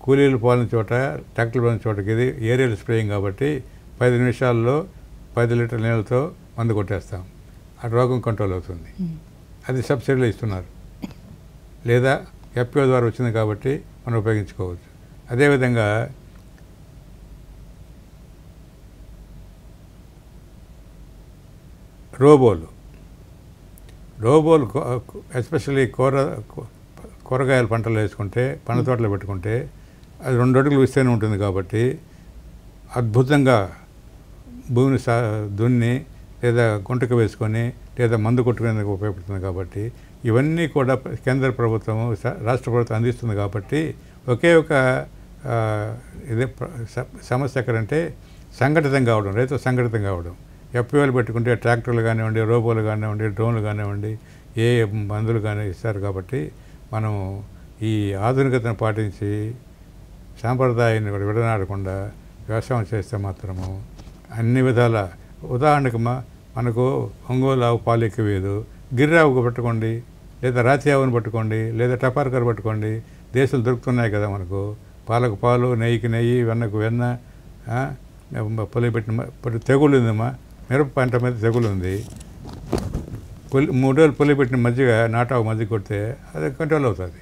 కూలీలు పోలిన చోట, ట్రాక్టర్లు పోలిన చోటకి ఇది ఏరియల్ స్ప్రేయింగ్ కాబట్టి 10 నిమిషాల్లో 10 లీటర్ల నీళ్ళతో మందు కొట్టేస్తాం. ఆ రోగం కంట్రోల్ అవుతుంది. అది సబ్సిడీలో ఇస్తున్నారు, లేదా ఎఫ్పిఓ ద్వారా వచ్చింది కాబట్టి మనం ఉపయోగించుకోవచ్చు. అదేవిధంగా రోబోలు ఎస్పెషల్లీ కూరగాయల పంటలు వేసుకుంటే, పండ్ల తోటలు పెట్టుకుంటే అది 2 అడుగులు విస్తీర్ణం ఉంటుంది కాబట్టి అద్భుతంగా భూమిని దున్ని లేదా గుంటకు వేసుకొని లేదా మందు కొట్టుకునేందుకు ఉపయోగపడుతుంది కాబట్టి ఇవన్నీ కూడా కేంద్ర ప్రభుత్వం రాష్ట్ర ప్రభుత్వం అందిస్తుంది కాబట్టి ఒకే ఒక ఇదే సమస్య ఎక్కడంటే సంఘటితం కావడం, రైతు సంఘటితం కావడం. ఎఫ్పిఓలు పెట్టుకుంటే ట్రాక్టర్లు కానివ్వండి, రోబోలు కానివ్వండి, డ్రోన్లు కానివ్వండి, ఏ మందులు కానీ ఇస్తారు కాబట్టి మనం ఈ ఆధునికతను పాటించి సాంప్రదాయాన్ని విడనాడకుండా వ్యవసాయం చేస్తే మాత్రము అన్ని విధాల ఉదాహరణకు మనకు ఒంగోలు ఆవు పాలు ఎక్కువేదు, గిర్రావుకు పట్టుకోండి, లేదా రాతి ఆవును పట్టుకోండి, లేదా టపార్కర్ పట్టుకోండి, దేశాలు దొరుకుతున్నాయి కదా మనకు. పాలకు పాలు, నెయ్యికి నెయ్యి, వెన్నకు వెన్న, పొలి పెట్టిన తెగులు ఉందమ్మా, మిరప పంట మీద తెగులు ఉంది. 3 రోజులు పొలి పెట్టిన మజ్జిగ, నాటావు మజ్జిగ కొడితే అది కంట్రోల్ అవుతుంది.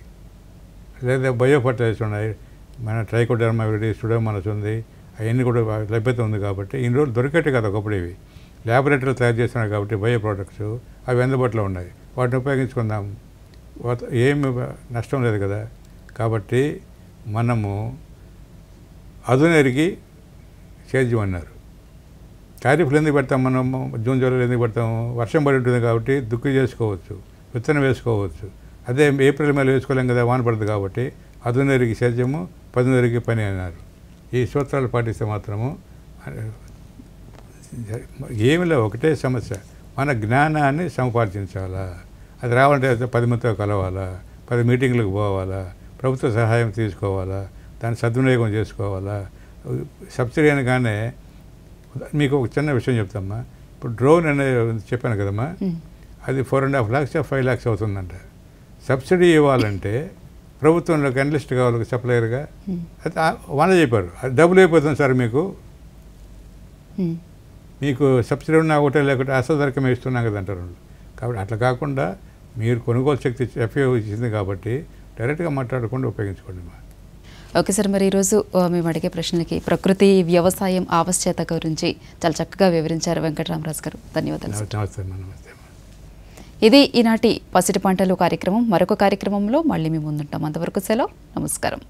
లేదా బయో ఫర్టిలైజర్స్ ఉన్నాయి, మన ట్రైకోడర్మా విరిడి, సుడోమోనాస్ ఉంది, అవన్నీ కూడా లభ్యత ఉంది కాబట్టి ఇన్ని రోజులు దొరికేట్టు కదా ఒకప్పుడు. ఇవి ల్యాబొరేటరీలో తయారు చేస్తున్నాయి కాబట్టి బయో ప్రోడక్ట్స్ అవి అందుబాటులో ఉన్నాయి, వాటిని ఉపయోగించుకుందాం, ఏమి నష్టం లేదు కదా. కాబట్టి మనము అదునెరిగి సేద్యం అన్నారు. ఖరీఫ్లు ఎందుకు పెడతాం మనం, జూన్ జూలైలో ఎందుకు పెడతాము, వర్షం పడి ఉంటుంది కాబట్టి దుక్కి చేసుకోవచ్చు, విత్తనం వేసుకోవచ్చు. అదే ఏప్రిల్ మేలో వేసుకోలేం కదా, వాన పడుతుంది కాబట్టి అదునెరిగి సేద్యము, పదునెరిగి పని అన్నారు. ఈ సూత్రాలు పాటిస్తే మాత్రము ఏమిలో ఒకటే సమస్య, మన జ్ఞానాన్ని సముపార్జించాలా. అది రావాలంటే 10 మందితో కలవాలా, 10 మీటింగ్లకు పోవాలా, ప్రభుత్వ సహాయం తీసుకోవాలా, దాన్ని సద్వినియోగం చేసుకోవాలా. సబ్సిడీ అనగానే మీకు ఒక చిన్న విషయం చెప్తామ్మా. ఇప్పుడు డ్రోన్ అనేది చెప్పాను కదమ్మా, అది 4.5 lakhs 5 lakhs అవుతుందంట. సబ్సిడీ ఇవ్వాలంటే ప్రభుత్వంలోకి అనలిస్ట్ కావాలి సప్లయర్గా, అది వన చెప్పారు, అది డబ్బులు అయిపోతుంది సార్ మీకు సబ్సిడీ ఉన్నా ఒకటే లేకుంటే అసలు ధరకే మేము ఇస్తున్నాం కదా అంటారు. కాబట్టి అట్లా కాకుండా మీరు కొనుగోలు శక్తి ఎఫ్ఏ ఇచ్చింది కాబట్టి డైరెక్ట్గా మాట్లాడకుండా ఉపయోగించుకోండి. ఓకే సార్, మరి ఈరోజు మేము అడిగే ప్రశ్నలకి ప్రకృతి వ్యవసాయం ఆవశ్యకత గురించి చాలా చక్కగా వివరించారు వెంకటరామరాజు గారు. ధన్యవాదాలు. నమస్తే. ఇది ఈనాటి పసిటి పంటలు కార్యక్రమం. మరొక కార్యక్రమంలో మళ్ళీ మేము ముందుంటాం. అంతవరకు సెలవు, నమస్కారం.